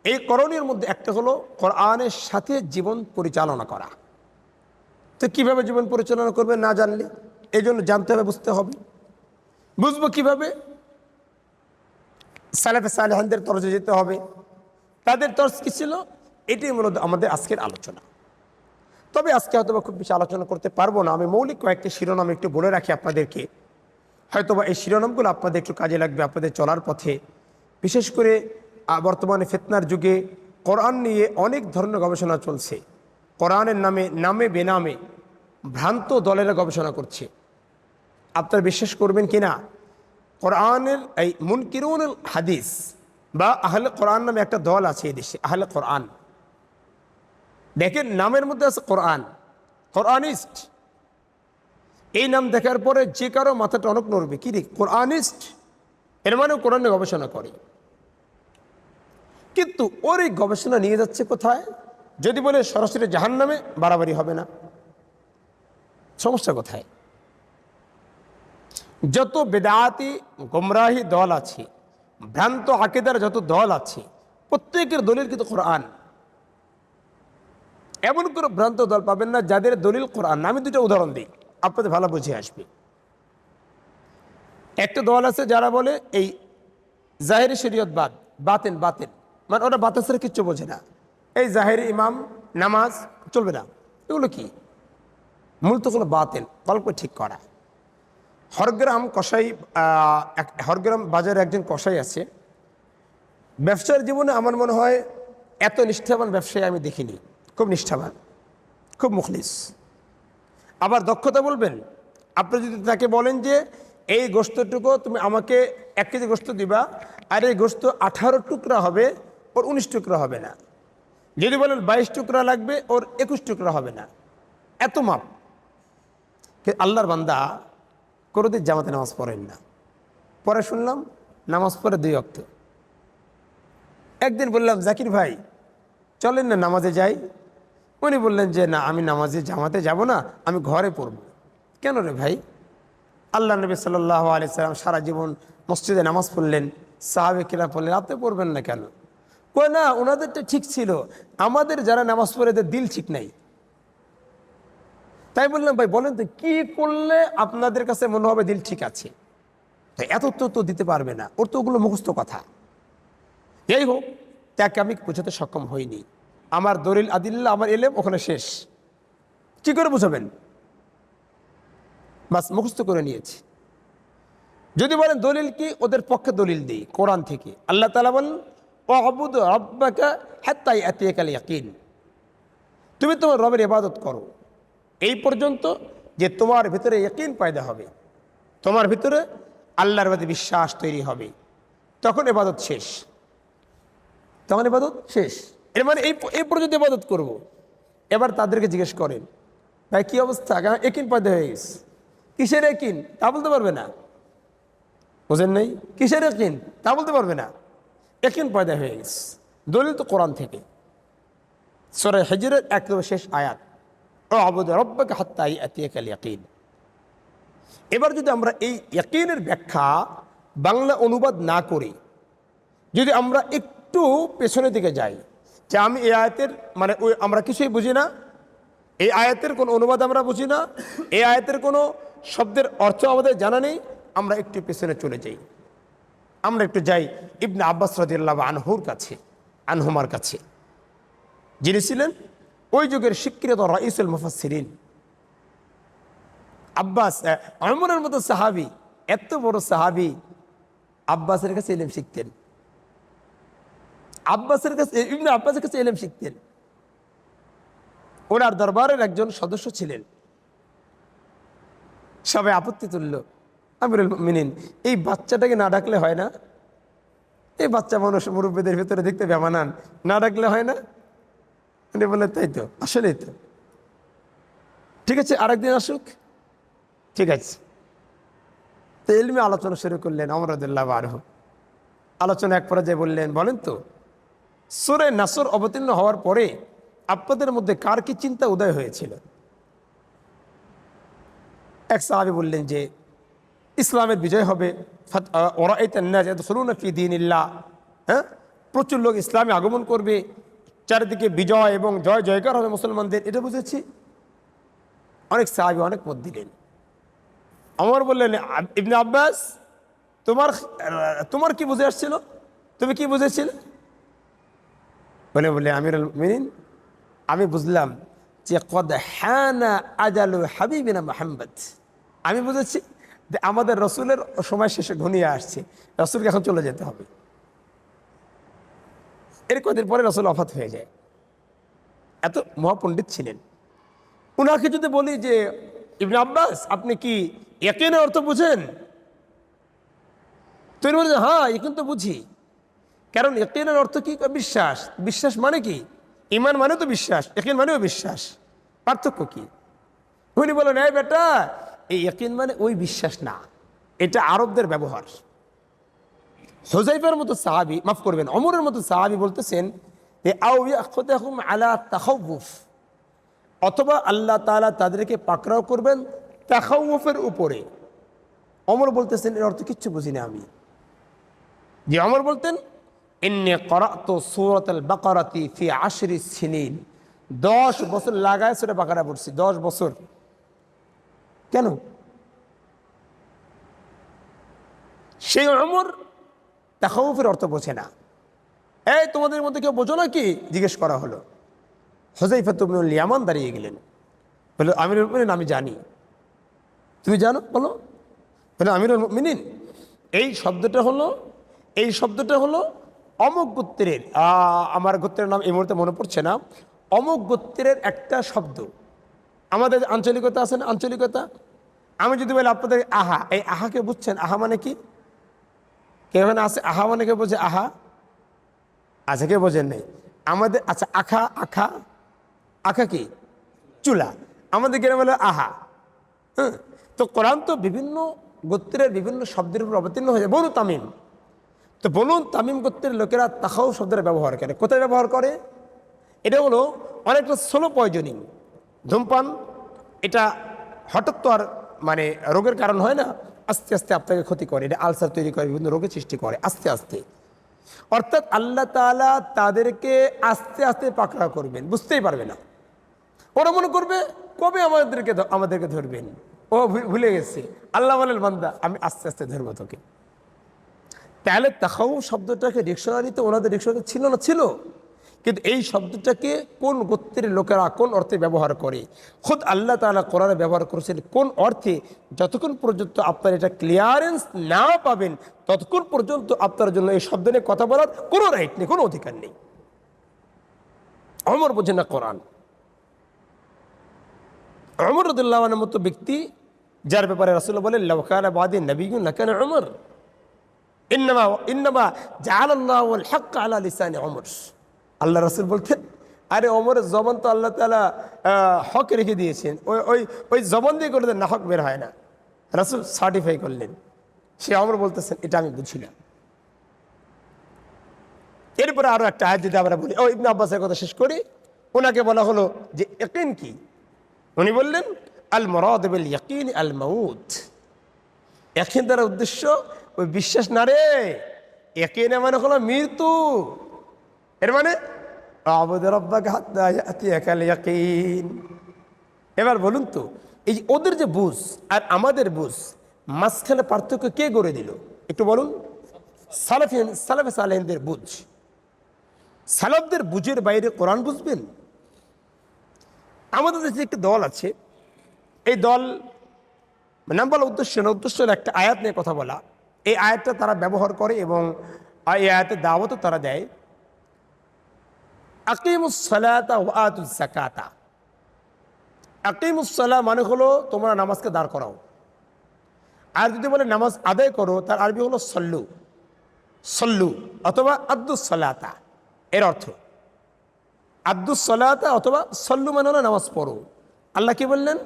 এই করণীয়ের মধ্যে একটা হলো কোরআনের সাথে জীবন পরিচালনা করা। তো কীভাবে জীবন পরিচালনা করবে না জানলে, এই জন্য জানতে হবে, বুঝতে হবে। বুঝবো কীভাবে? সালাফে সালেহিনদের তরজে যেতে হবে। তাদের তরজ কী ছিল, এটাই মূলত আমাদের আজকের আলোচনা। তবে আজকে হয়তো খুব বেশি আলোচনা করতে পারবো না, আমি মৌলিক কয়েকটি শিরোনাম একটু বলে রাখি আপনাদেরকে। হয়তোবা এই শিরোনামগুলো আপনাদের একটু কাজে লাগবে আপনাদের চলার পথে। বিশেষ করে বর্তমানে ফিতনার যুগে কোরআন নিয়ে অনেক ধরনের গবেষণা চলছে। কোরআনের নামে বেনামে ভ্রান্ত দলেরা গবেষণা করছে। আপনারা বিশ্বাস করবেন কিনা, কোরআনের এই মুনকিরুল হাদিস বা আহলে কোরআন নামে একটা দল আছে এই দেশে, আহলে কোরআন। দেখেন নামের মধ্যে আছে কোরআন, কোরআনিস্ট। এই নাম দেখার পরে যে কারো মাথাটা অনেক নড়বে, কি রে কোরআনিস্ট, এর মানে কোরআনে গবেষণা করে। কিন্তু ওর এই গবেষণা নিয়ে যাচ্ছে কোথায়? যদি বলে সরাসরি জাহান্নামে, বাড়াবাড়ি হবে না? সমস্যা কোথায়? যত বেদাতি গোমরাহি দল আছে, ভ্রান্ত আকিদার যত দল আছে, প্রত্যেকের দলিল কিন্তু কোরআন। এমন কোনো ভ্রান্ত দল পাবেন না যাদের দলিল কোরআন। আমি 2টা উদাহরণ দিই, আপনাদের ভালো বুঝে আসবে। একটা দল আছে যারা বলে এই জাহেরি শরীয়ত বাতেন মানে ওরা বাতাসের কিচ্ছু বোঝে না, এই জাহেরি ইমাম নামাজ চলবে না, এগুলো কি মূলত হলো বাতেন, গল্প ঠিক করা। হরগ্রাম বাজারে একজন কসাই আছে, ব্যবসার জীবনে আমার মনে হয় এত নিষ্ঠাবান ব্যবসায়ী আমি দেখিনি। খুব নিষ্ঠাবান, খুব মুখলিস, আবার দক্ষতা বলবেন। আপনি যদি তাকে বলেন যে এই গোশতটুকু তুমি আমাকে 1 কেজি গোশত দিবা, আর এই গোশত 18 টুকরা হবে, ওর 19 টুকরা হবে না। যদি বলেন 22 টুকরা লাগবে, ওর 21 টুকরা হবে না। এত মাপ। আল্লাহর বান্দা কোনোদিন জামাতে নামাজ পড়েন না, পরে শুনলাম নামাজ পড়ে 2 ওয়াক্ত। একদিন বললাম জাকির ভাই চলেন না নামাজে যাই। উনি বললেন যে না, আমি নামাজে জামাতে যাব না, আমি ঘরে পড়ব। কেন রে ভাই? আল্লাহ নবী সাল্লাল্লাহু আলাইহি সাল্লাম সারা জীবন মসজিদে নামাজ পড়লেন, সাহাবে কিরাম পড়লেন, আপনি পড়বেন না কেন? কয় না, ওনাদেরটা ঠিক ছিল, আমাদের যারা নামাজ পড়ে এদের দিল ঠিক নাই। তাই বললাম ভাই বলেন তো কি করলে আপনাদের কাছে মনে হবে দিল ঠিক আছে? তো এত তো দিতে পারবে না, ওর তো ওগুলো মুখস্থ কথা। যাই হোক, তাকে আমি বোঝাতে সক্ষম হইনি। আমার দলিল আদিল্লা, আমার এলেম ওখানে শেষ। কি করে বোঝাবেন? বাস মুখস্থ করে নিয়েছি। যদি বলেন দলিল কি, ওদের পক্ষে দলিল দিই কোরআন থেকে। আল্লাহ তাআলা বলেন ওয়াবুদ রাব্বাকা হাত্তা ইয়াতিয়াকাল ইয়াকিন, তুমি তোমার রবের ইবাদত করো এই পর্যন্ত যে তোমার ভিতরে ইয়াকিন পয়দা হবে, তোমার ভিতরে আল্লাহর প্রতি বিশ্বাস তৈরি হবে, তখন ইবাদত শেষ। তখন ইবাদত শেষ। এর মানে এই পর্যন্ত ইবাদত করব। এবার তাদেরকে জিজ্ঞেস করেন, ভাই কি অবস্থা? ইয়াকিন পয়দা হয়ে গেছে। কিসের ইয়াকিন তা বলতে পারবে না। বুঝেন নাই? কিসের ইয়াকিন তা বলতে পারবে না। ইয়াকিন পয়দা হয়ে গেছে। দলিল তো কোরআন থেকে, সূরা হিজরের একদম শেষ আয়াত, ওয়াবুদ রাব্বাকা হাত্তা ইয়াতিয়াকাল ইয়াকিন। এবার যদি আমরা এই ইয়াকিনের ব্যাখ্যা বাংলা অনুবাদ না করি, যদি আমরা একটু পেছনের দিকে যাই, যে আমি এই আয়াতের মানে আমরা কিছুই বুঝি না, এই আয়াতের কোনো অনুবাদ আমরা বুঝি না, এই আয়াতের কোনো শব্দের অর্থ আমাদের জানা নেই, আমরা একটু পেছনে চলে যাই। আমরা একটু যাই ইবনে আব্বাস রাদিয়াল্লাহু আনহুর কাছে, আনহুমার কাছে, যিনি ছিলেন ওই যুগের স্বীকৃত রাইসুল মুফাসসিরিন। আব্বাস ওমরের মতো সাহাবী, এত বড় সাহাবী, আব্বাসের কাছে ইলম শিখতেন। আব্বাসের কাছে, ইবনে আব্বাসের কাছে ইলম শিখতেন। ওনার দরবারের একজন সদস্য ছিলেন। সবাই আপত্তি তুলল, আমিরুল মুমিনিন এই বাচ্চাটাকে না ডাকলে হয় না? এই বাচ্চা মানুষ মুরব্বীদের ভিতরে দেখতে বেমানান, না ডাকলে হয় না? উনি বললেন তাই তো, আসলেই তো, ঠিক আছে আরেকদিন আসুক। ঠিক আছে। তো ইলমি আলোচনা শুরু করলেন ওমর রাদিয়াল্লাহু আনহু। আলোচনা এক পর্যায়ে বললেন, বলেন তো সূরা নাসর অবতীর্ণ হওয়ার পরে আপনাদের মধ্যে কার কি চিন্তা উদয় হয়েছিল? এক সাহাবী বললেন যে ইসলামের বিজয় হবে, ওরাআইতান নাস ইয়াদখুলুনা ফি দীনিল্লাহ, হ্যাঁ, প্রচুর লোক ইসলামে আগমন করবে, চারিদিকে বিজয় এবং জয় জয়কার হবে মুসলমানদের, এটা বুঝেছি। অনেক সাহাবী অনেক মত দিলেন। ওমর বললেন, ইবনে আব্বাস তোমার কি বুঝে আসছিল? তুমি কি বুঝেছিলে? বলে আমিরুল মুমিনিন আমি বুঝলাম যে কদ হানা আজালু হাবিবিনা মুহাম্মদ, আমি বুঝেছি যে আমাদের রসুলের সময় শেষে ঘনিয়ে আসছে, রসুলকে এখন চলে যেতে হবে। এর কদিন পরে রসুল ওফাত হয়ে যায়। এত মহাপণ্ডিত ছিলেন। উনাকে যদি বলি যে ইবনে আব্বাস আপনি কি ইয়াকিনের অর্থ বুঝেন? তুমি বলে হ্যাঁ ইয়াকিন তো বুঝি। কারণ ইয়াকিনের অর্থ কি? বিশ্বাস। বিশ্বাস মানে কি? ঈমান মানে তো বিশ্বাস, ইয়াকিন মানেও বিশ্বাস। পার্থক্য কি? উনি বলেন এই বেটা, এই ইয়াকিন মানে ওই বিশ্বাস না, এটা আরবদের ব্যবহার। হুযায়ফার মতো সাহাবী, মাফ করবেন ওমরের মতো সাহাবী বলতেছেন যে আও ইয়াখুদাহুম আলা তাখাউফ, অথবা আল্লাহ তাআলা তাদেরকে পাকড়াও করবেন তাখাউফের উপরে। ওমর বলতেছেন এর অর্থ কিচ্ছু বুঝি না আমি। যে ওমর বলতেন ইন্নী ক্বরাতু সূরাতাল বাকারাতি ফি 10 সিনিন, 10 বছর লাগায় সূরা বাকারা পড়ছি, 10 বছর। কেন? সেই ওমর তাখাউফের অর্থ বোঝে না। এই তোমাদের মধ্যে কেউ বোঝো না কি জিজ্ঞেস করা হলো। হুযায়ফা ইবনুল ইয়ামান দাঁড়িয়ে গেলেন, বলে আমিরুল মুমিনিন আমি জানি। তুমি জানো? বলো। বলে আমিরুল মুমিনিন এই শব্দটা হলো অমুক গোত্রের, আমার গোত্রের নাম এই মুহূর্তে মনে পড়ছে না, অমুক গোত্রের একটা শব্দ। আমাদের আঞ্চলিকতা আছে না, আঞ্চলিকতা। আমি যদি বলি আপনাদের আহা, এই আহাকে বুঝছেন? আহা মানে কি? কেউ এখানে আছে আহা মানে কে বোঝে? আহা আচ্ছা, কে বোঝেন নেই? আমাদের আচ্ছা আখা, আখা, আখা কি? চুলা। আমাদের গ্রামে বলে আহা। হ্যাঁ, তো কোরআন তো বিভিন্ন গোত্রের বিভিন্ন শব্দের উপর অবতীর্ণ হয়ে যায়। বনু তামিম, তো বনু তামিম গোত্রের লোকেরা তাখাউফ শব্দের ব্যবহার করে। কোথায় ব্যবহার করে? এটা হলো অনেকটা স্লো পয়জনিং, ধূমপান। এটা হঠাৎ তো আর মানে রোগের কারণ হয় না, আস্তে আস্তে আপনাকে ক্ষতি করে, এটা আলসার তৈরি করে, বিভিন্ন রোগের সৃষ্টি করে আস্তে আস্তে। অর্থাৎ আল্লাহ তাআলা তাদেরকে আস্তে আস্তে পাকড়া করবেন, বুঝতেই পারবে না। ওরা মনে করবে কবে আমাদেরকে ধরবেন, ও ভুলে গেছে। আল্লাহ বলেন, বান্দা আমি আস্তে আস্তে ধরবো তোকে। তাহলে তাখাউফ শব্দটাকে ডিকশনারিতে ওনাদের ডিকশনারি ছিল না, ছিল, কিন্তু এই শব্দটাকে কোন গোত্রের লোকেরা কোন অর্থে ব্যবহার করে, খুদ আল্লাহ তাআলা কোরআনে ব্যবহার করেছেন কোন অর্থে, যতক্ষণ পর্যন্ত আপনার এটা ক্লিয়ারেন্স না পাবেন ততক্ষণ পর্যন্ত আপনার জন্য এই শব্দ নিয়ে কথা বলার কোনো রাইট নেই, কোনো অধিকার নেই। ওমর বোঝেন না কোরআন। ওমর রাদিয়াল্লাহু আনহুর মতো ব্যক্তি, যার ব্যাপারে রাসূলুল্লাহ বলেন, লাউ কানা বাদি নাবিয়্যুন লাকানা ওমর, ইন্নামা জাআলাল্লাহুল হক আলা লিসানি ওমর। আল্লাহ রাসূল বলতেন, আরে ওমরের জবান তো আল্লাহ তাআলা হক রেখে দিয়েছেন, ওই জবান দিয়ে করে না হক বের হয় না। রাসূল সার্টিফাই করলেন। সে ওমর বলতেছেন, এটা আমি বুঝি না। এরপরে আরো একটা আয়াত যদি আমরা বলি, ইবনে আব্বাসের কথা শেষ করি। ওনাকে বলা হলো যে ইয়াকিন কি, উনি বললেন আল মুরাদ বিল ইয়াকিন আল মাউত। ইয়াকিন দ্বারা উদ্দেশ্য ওই বিশ্বাস না রে, ইয়াকিন মানে হলো মৃত্যু। এর মানে আবুদ রাব্বাকা হাত্তা ইয়াতিয়াকাল ইয়াকিন। এবার বলুন তো, এই যে ওদের যে বুঝ আর আমাদের বুঝ, মাঝখানে পার্থক্য কে গড়ে দিল একটু বলুন? সালাফে সালেহিনদের বুঝ। সালাফদের বুঝের বাইরে কোরআন বুঝবেন? আমাদের দেশে একটি দল আছে, এই দল নাম বলা উদ্দেশ্য না, উদ্দেশ্য হলো একটা আয়াত নিয়ে কথা বলা। এই আয়াতটা তারা ব্যবহার করে এবং এই আয়াতের দাওয়াতও তারা দেয়। আকিমুস সালাতা ওয়া আতুজ যাকাতা। আকিমুস সালাহ মানে হলো তোমরা নামাজকে দাঁড় করাও, আর যদি বলে নামাজ আদায় করো তার আরবি হলো সল্লু, সল্লু অথবা আদ্দুস সালাতা। এর অর্থ আদ্দুস সালাতা অথবা সল্লু মানে হলো নামাজ পড়ো। আল্লাহ কি বললেন?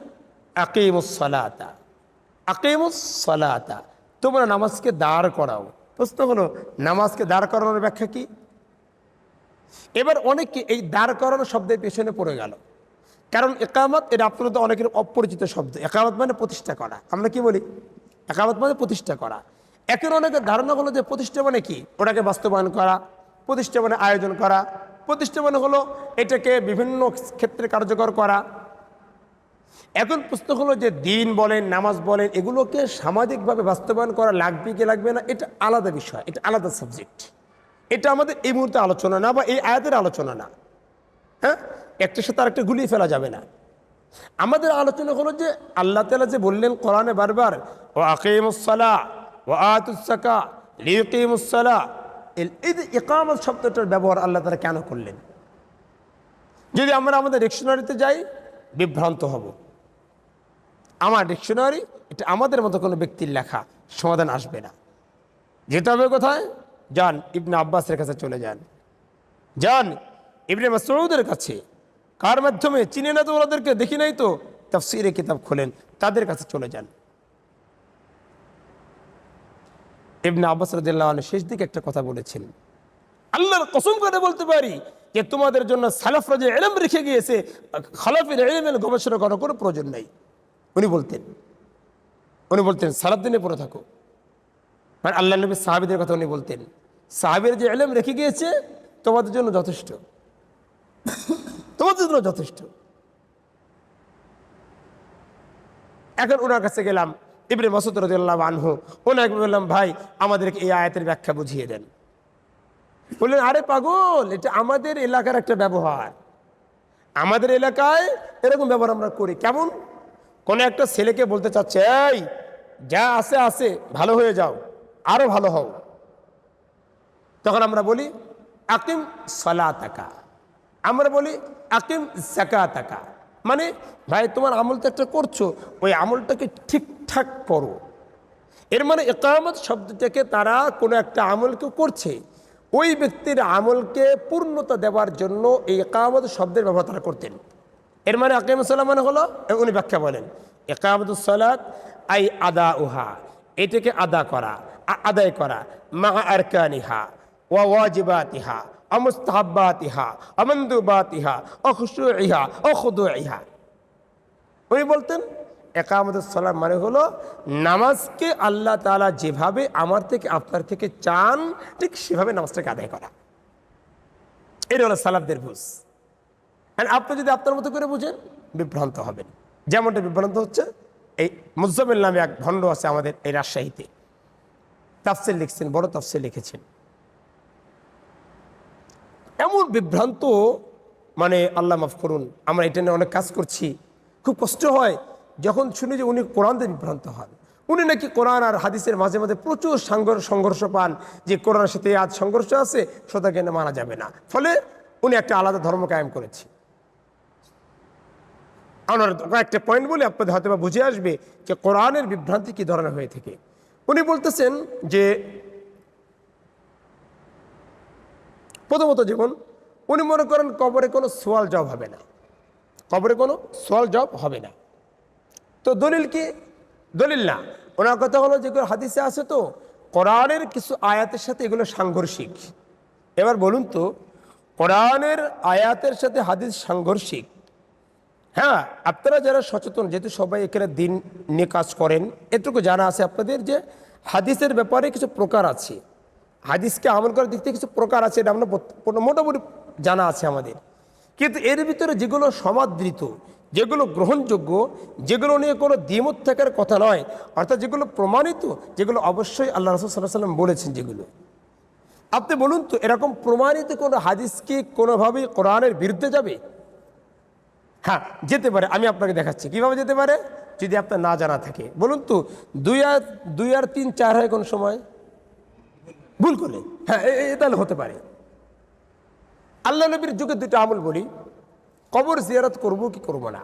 আকিমুস সালাতা, আকিমুস সালাতা, তোমরা নামাজকে দাঁড় করাও। প্রশ্ন হলো নামাজকে দাঁড় করানোর ব্যাখ্যা কি? এবার অনেকে এই দাঁড় করানো শব্দের পেছনে পড়ে গেল, কারণ ইকামত এটা আপনাদের অনেকের অপরিচিত শব্দ। ইকামত মানে প্রতিষ্ঠা করা। আমরা কি বলি? ইকামত মানে প্রতিষ্ঠা করা। এখন অনেকের ধারণা হলো যে প্রতিষ্ঠা মানে কি, ওটাকে বাস্তবায়ন করা, প্রতিষ্ঠা মানে আয়োজন করা, প্রতিষ্ঠা মানে হলো এটাকে বিভিন্ন ক্ষেত্রে কার্যকর করা। এখন প্রশ্ন হলো যে দিন বলেন, নামাজ বলেন, এগুলোকে সামাজিকভাবে বাস্তবায়ন করা লাগবে কি লাগবে না, এটা আলাদা বিষয়, এটা আলাদা সাবজেক্ট। এটা আমাদের এই মুহূর্তে আলোচনা না, বা এই আয়াতের আলোচনা না। হ্যাঁ, একটার সাথে আরেকটা গুলিয়ে ফেলা যাবে না। আমাদের আলোচনা হলো যে আল্লাহ তাআলা যে বললেন কোরআনে বারবার, ওয়া আকিমুস সালাহ ওয়া আতুজ যাকাত লিয়াকিমুস সালাহ, এই যে ইকামত শব্দটার ব্যবহার আল্লাহ তাআলা কেন করলেন? যদি আমরা আমাদের ডিকশনারিতে যাই বিভ্রান্ত হব। আমার ডিকশনারি এটা আমাদের মতো কোনো ব্যক্তির লেখা, সমাধান আসবে না। যেতে হবে কোথায়? যান ইবনে আব্বাসের কাছে চলে যান, যান ইবনে মাসউদের কাছে। কার মাধ্যমে? চিনে না তো ওনাদেরকে, দেখি নাই তো, তাফসীরে কিতাব খোলেন, তাদের কাছে চলে যান। ইবনে আব্বাস রাদিয়াল্লাহু আনহু শেষ দিকে একটা কথা বলেছেন, আল্লাহর কসম করে বলতে পারি যে তোমাদের জন্য সালাফরা যে ইলম রেখে গিয়েছে, খালাফের ইলমের গবেষণা করার কোনো প্রয়োজন নাই। উনি বলতেন সালাত-দিনে পড়ে থাকো। আর আল্লাহ নবী সাহাবীদের কথা উনি বলতেন, সাহাবীরা যে ইলম রেখে গিয়েছে তোমাদের জন্য যথেষ্ট, তোমাদের জন্য যথেষ্ট। এখন ওনার কাছে গেলাম, ইবনে মাসউদ রাদিয়াল্লাহু আনহু, ওনাকে বললাম, ভাই আমাদেরকে এই আয়াতের ব্যাখ্যা বুঝিয়ে দেন। বললেন, আরে পাগল, এটা আমাদের এলাকার একটা ব্যবহার, আমাদের এলাকায় এরকম ব্যবহার আমরা করি। কেমন? কোন একটা ছেলেকে বলতে চাচ্ছে, এই যা আছে আছে, ভালো হয়ে যাও, আরো ভালো হও। তখন আমরা বলি আকিম সালাতাকা, আমরা বলি আকিম যাকাতাকা। মানে ভাই তোমার আমল তো একটা করছো, ওই আমলটাকে ঠিকঠাক করো। এর মানে ইকামত শব্দটাকে তারা কোনো একটা আমলকে করছে, ওই ব্যক্তির আমলকে পূর্ণতা দেওয়ার জন্য এই ইকামত শব্দের ব্যবহার তারা করতেন। এর মানে আকিমুস সালাত মানে হলো, উনি ব্যাখ্যা বলেন, ইকামাতুস সালাত আই আদাউহা, এটাকে আদা করা, আদায় করা, মা আরকানিহা ওয়া ওয়াজিবাতিহা ওয়া মুস্তাহাব্বাতিহা ওয়া মানদুবাতিহা ওয়া খুশুইহা ওয়া খুদুইহা। উনি বলতেন একামতুস সালাত মানে হলো নামাজকে আল্লাহ তাআলা যেভাবে আমার থেকে আপনার থেকে চান ঠিক সেভাবে নামাজটাকে আদায় করা। এটা হলো সালাফদের বুঝ। আর আপনি যদি আপনার মতো করে বুঝেন বিভ্রান্ত হবেন, যেমনটা বিভ্রান্ত হচ্ছে এই মুজাম্মিল নামে এক ভণ্ড আছে আমাদের এই রাজশাহীতে, তাফসীর লিখছেন, বড় তাফসীর লিখেছেন। এমন বিভ্রান্ত, মানে আল্লাহ মাফ করুন, আমরা এটা নিয়ে অনেক কাজ করছি, খুব কষ্ট হয় যখন শুনি যে উনি কোরআন দিয়ে বিভ্রান্ত হন। উনি নাকি কোরআন আর হাদিসের মাঝে মাঝে প্রচুর সংঘর্ষ পান, যে কোরআনের সাথে আজ সংঘর্ষ আছে, সেটাকে মানা যাবে না, ফলে উনি একটা আলাদা ধর্ম কায়েম করেছে। আমার একটা পয়েন্ট বলে আপনাদের হয়তো বা বুঝে আসবে যে কোরআনের বিভ্রান্তি কী ধরনের হয়ে থাকে। উনি বলতেছেন যে প্রথমত যেমন উনি মনে করেন কবরে কোনো সোয়াল জবাব হবে না, কবরে কোনো সোয়াল জবাব হবে না। তো দলিল কি? দলিল না, ওনার কথা হলো যেগুলো হাদিসে আছে, তো কোরআনের কিছু আয়াতের সাথে এগুলো সাংঘর্ষিক। এবার বলুন তো, কোরআনের আয়াতের সাথে হাদিস সাংঘর্ষিক? হ্যাঁ, আপনারা যারা সচেতন, যেহেতু সবাই এখানে দিন নিয়ে কাজ করেন, এটুকু জানা আছে আপনাদের যে হাদিসের ব্যাপারে কিছু প্রকার আছে, হাদিসকে আমল করার দিক থেকে কিছু প্রকার আছে, এটা আমরা মোটামুটি জানা আছে আমাদের। কিন্তু এর ভিতরে যেগুলো সমাদৃত, যেগুলো গ্রহণযোগ্য, যেগুলো নিয়ে কোনো দ্বিমত থাকার কথা নয়, অর্থাৎ যেগুলো প্রমাণিত, যেগুলো অবশ্যই আল্লাহ রাসূল সাল্লাল্লাহু আলাইহি ওয়াসাল্লাম বলেছেন, যেগুলো আপনি বলুন তো, এরকম প্রমাণিত কোনো হাদিস কি কোনোভাবেই কোরআনের বিরুদ্ধে যাবে? হ্যাঁ, যেতে পারে। আমি আপনাকে দেখাচ্ছি কিভাবে যেতে পারে, যদি আপনার না জানা থাকে। বলুন তো, 2 আর 3 4 হয় কোন সময়? ভুল করলে। হ্যাঁ, তাহলে হতে পারে। আল্লাহ নবীর যুগে দুটো আমল বলি, কবর জিয়ারত করব কি করব না।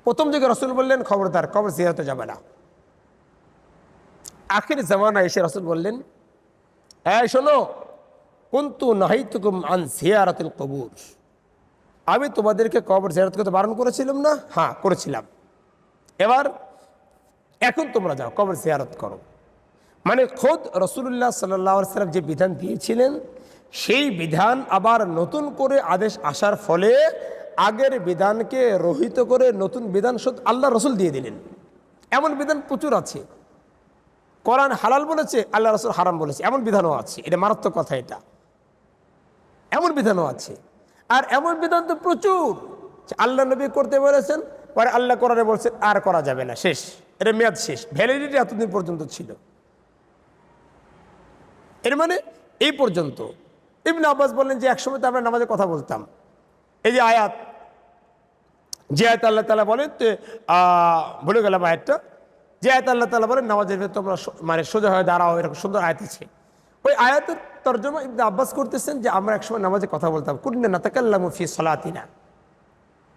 প্রথম যুগে রাসূল বললেন, খবরদার কবর জিয়ারতে যাবে না। আখির জামানা এসে রাসূল বললেন, এই শোনো, কুনতু নাহাইতুকুম আন জিয়ারাতিল কবুর, আমি তোমাদেরকে কবর জিয়ারত করতে বারণ করেছিলাম না? হ্যাঁ, করেছিলাম। এবার এখন তোমরা যাও কবর জিয়ারত করো। মানে খোদ রাসূলুল্লাহ সাল্লাল্লাহু আলাইহি ওয়াসাল্লাম যে বিধান দিয়েছিলেন, সেই বিধান আবার নতুন করে আদেশ আসার ফলে আগের বিধানকে রহিত করে নতুন বিধান আল্লাহ রাসূল দিয়ে দিলেন। এমন বিধান প্রচুর আছে। কোরআন হালাল বলেছে, আল্লাহ রাসূল হারাম বলেছে, এমন বিধানও আছে। এটা মারাত্মক কথা, এটা এমন বিধানও আছে। আর এমন বিধান তো প্রচুর, আল্লাহ নবী করতে বলেছেন, পরে আল্লাহ কোরআনে বলছেন আর করা যাবে না, শেষ, এটা মেয়াদ শেষ, ভ্যালিডিটি এতদিন পর্যন্ত ছিল। এর মানে এই পর্যন্ত। ইবনে আব্বাস বললেন যে একসময় তো আমরা নামাজে কথা বলতাম, এই যে আয়াত, যে আয়াত আল্লাহ তাআলা বলেন, ভুলে গেলাম আয়াতটা, যে আয়াত আল্লাহ তাআলা বলেন নামাজের ভিতরে তোমরা মানে সোজা হয়ে দাঁড়াও, এরকম সুন্দর আয়াত আছে। ওই আয়াতের তর্জমা ইবনে আব্বাস করতেছেন যে আমরা একসময় নামাজে কথা বলতাম, কুন্না নাতাকাল্লামু ফি সালাতিনা,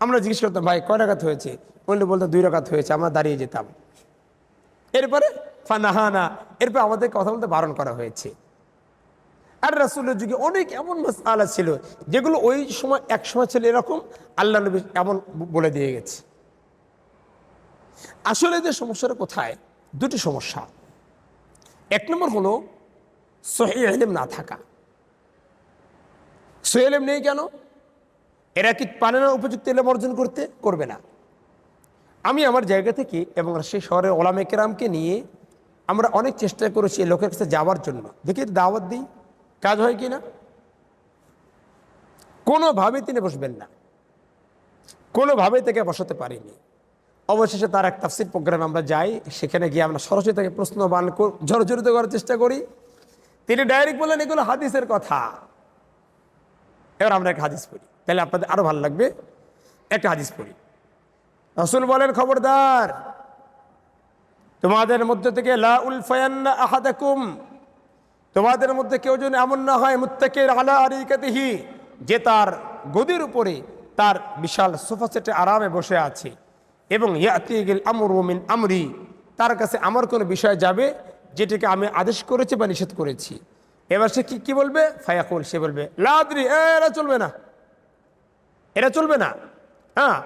আমরা জিজ্ঞেস করতাম ভাই কয় রাকাত হয়েছে, বললে বলতাম 2 রাকাত হয়েছে, আমরা দাঁড়িয়ে যেতাম। এরপরে ফানাহানা, এরপর আমাদের কথা বলতে বারণ করা হয়েছে। আর রাসূলের যুগে অনেক এমন মাসআলা ছিল যেগুলো ওই সময় এক সময় ছিল এরকম, আল্লাহ নবী এমন বলে দিয়ে গেছে। আসলে যে সমস্যাটা কোথায়? দুটি সমস্যা। এক নম্বর হলো সহিহ ইলম না থাকা। সহিহ ইলম নেই কেন? এরা কি পারে না উপযুক্ত ইলম অর্জন করতে? করবে না। আমি আমার জায়গা থেকে এবং সেই শহরের ওলামা কেরামকে নিয়ে আমরা অনেক চেষ্টা করেছি এই লোকের কাছে যাওয়ার জন্য, দেখি দাওয়াত দিই, কাজ হয় কি না। কোনোভাবেই তিনি বসবেন না, কোনোভাবেই তাকে বসাতে পারিনি। অবশেষে তার এক তাফসীর প্রোগ্রামে আমরা যাই, সেখানে গিয়ে আমরা সরাসরি তাকে প্রশ্নবান জর্জরিত করার চেষ্টা করি। তিনি ডাইরেক্ট বললেন এগুলো হাদিসের কথা। এবার আমরা একটা হাদিস পড়ি, তাহলে আপনাদের আরো ভালো লাগবে। একটা হাদিস পড়ি। রাসূল বলেন, খবরদার, তোমাদের মধ্যে থেকে লা উলফায়ান্না আহাদাকুম, তোমাদের মধ্যে কেউ যেন এমন না হয় মুত্তাকির আলা আরিকাতিহি, যে তার গদির উপরে তার বিশাল সোফা সেটে আরামে বসে আছে, এবং ইয়াতিল আমরু মিন আমরি, তার কাছে আমার কোনো বিষয় যাবে যেটাকে আমি আদেশ করেছি বা নিষেধ করেছি। এবার সে কি বলবে? ফায়াকুল, সে বলবে লা আদরি, এরা চলবে না, এরা চলবে না। হ্যাঁ,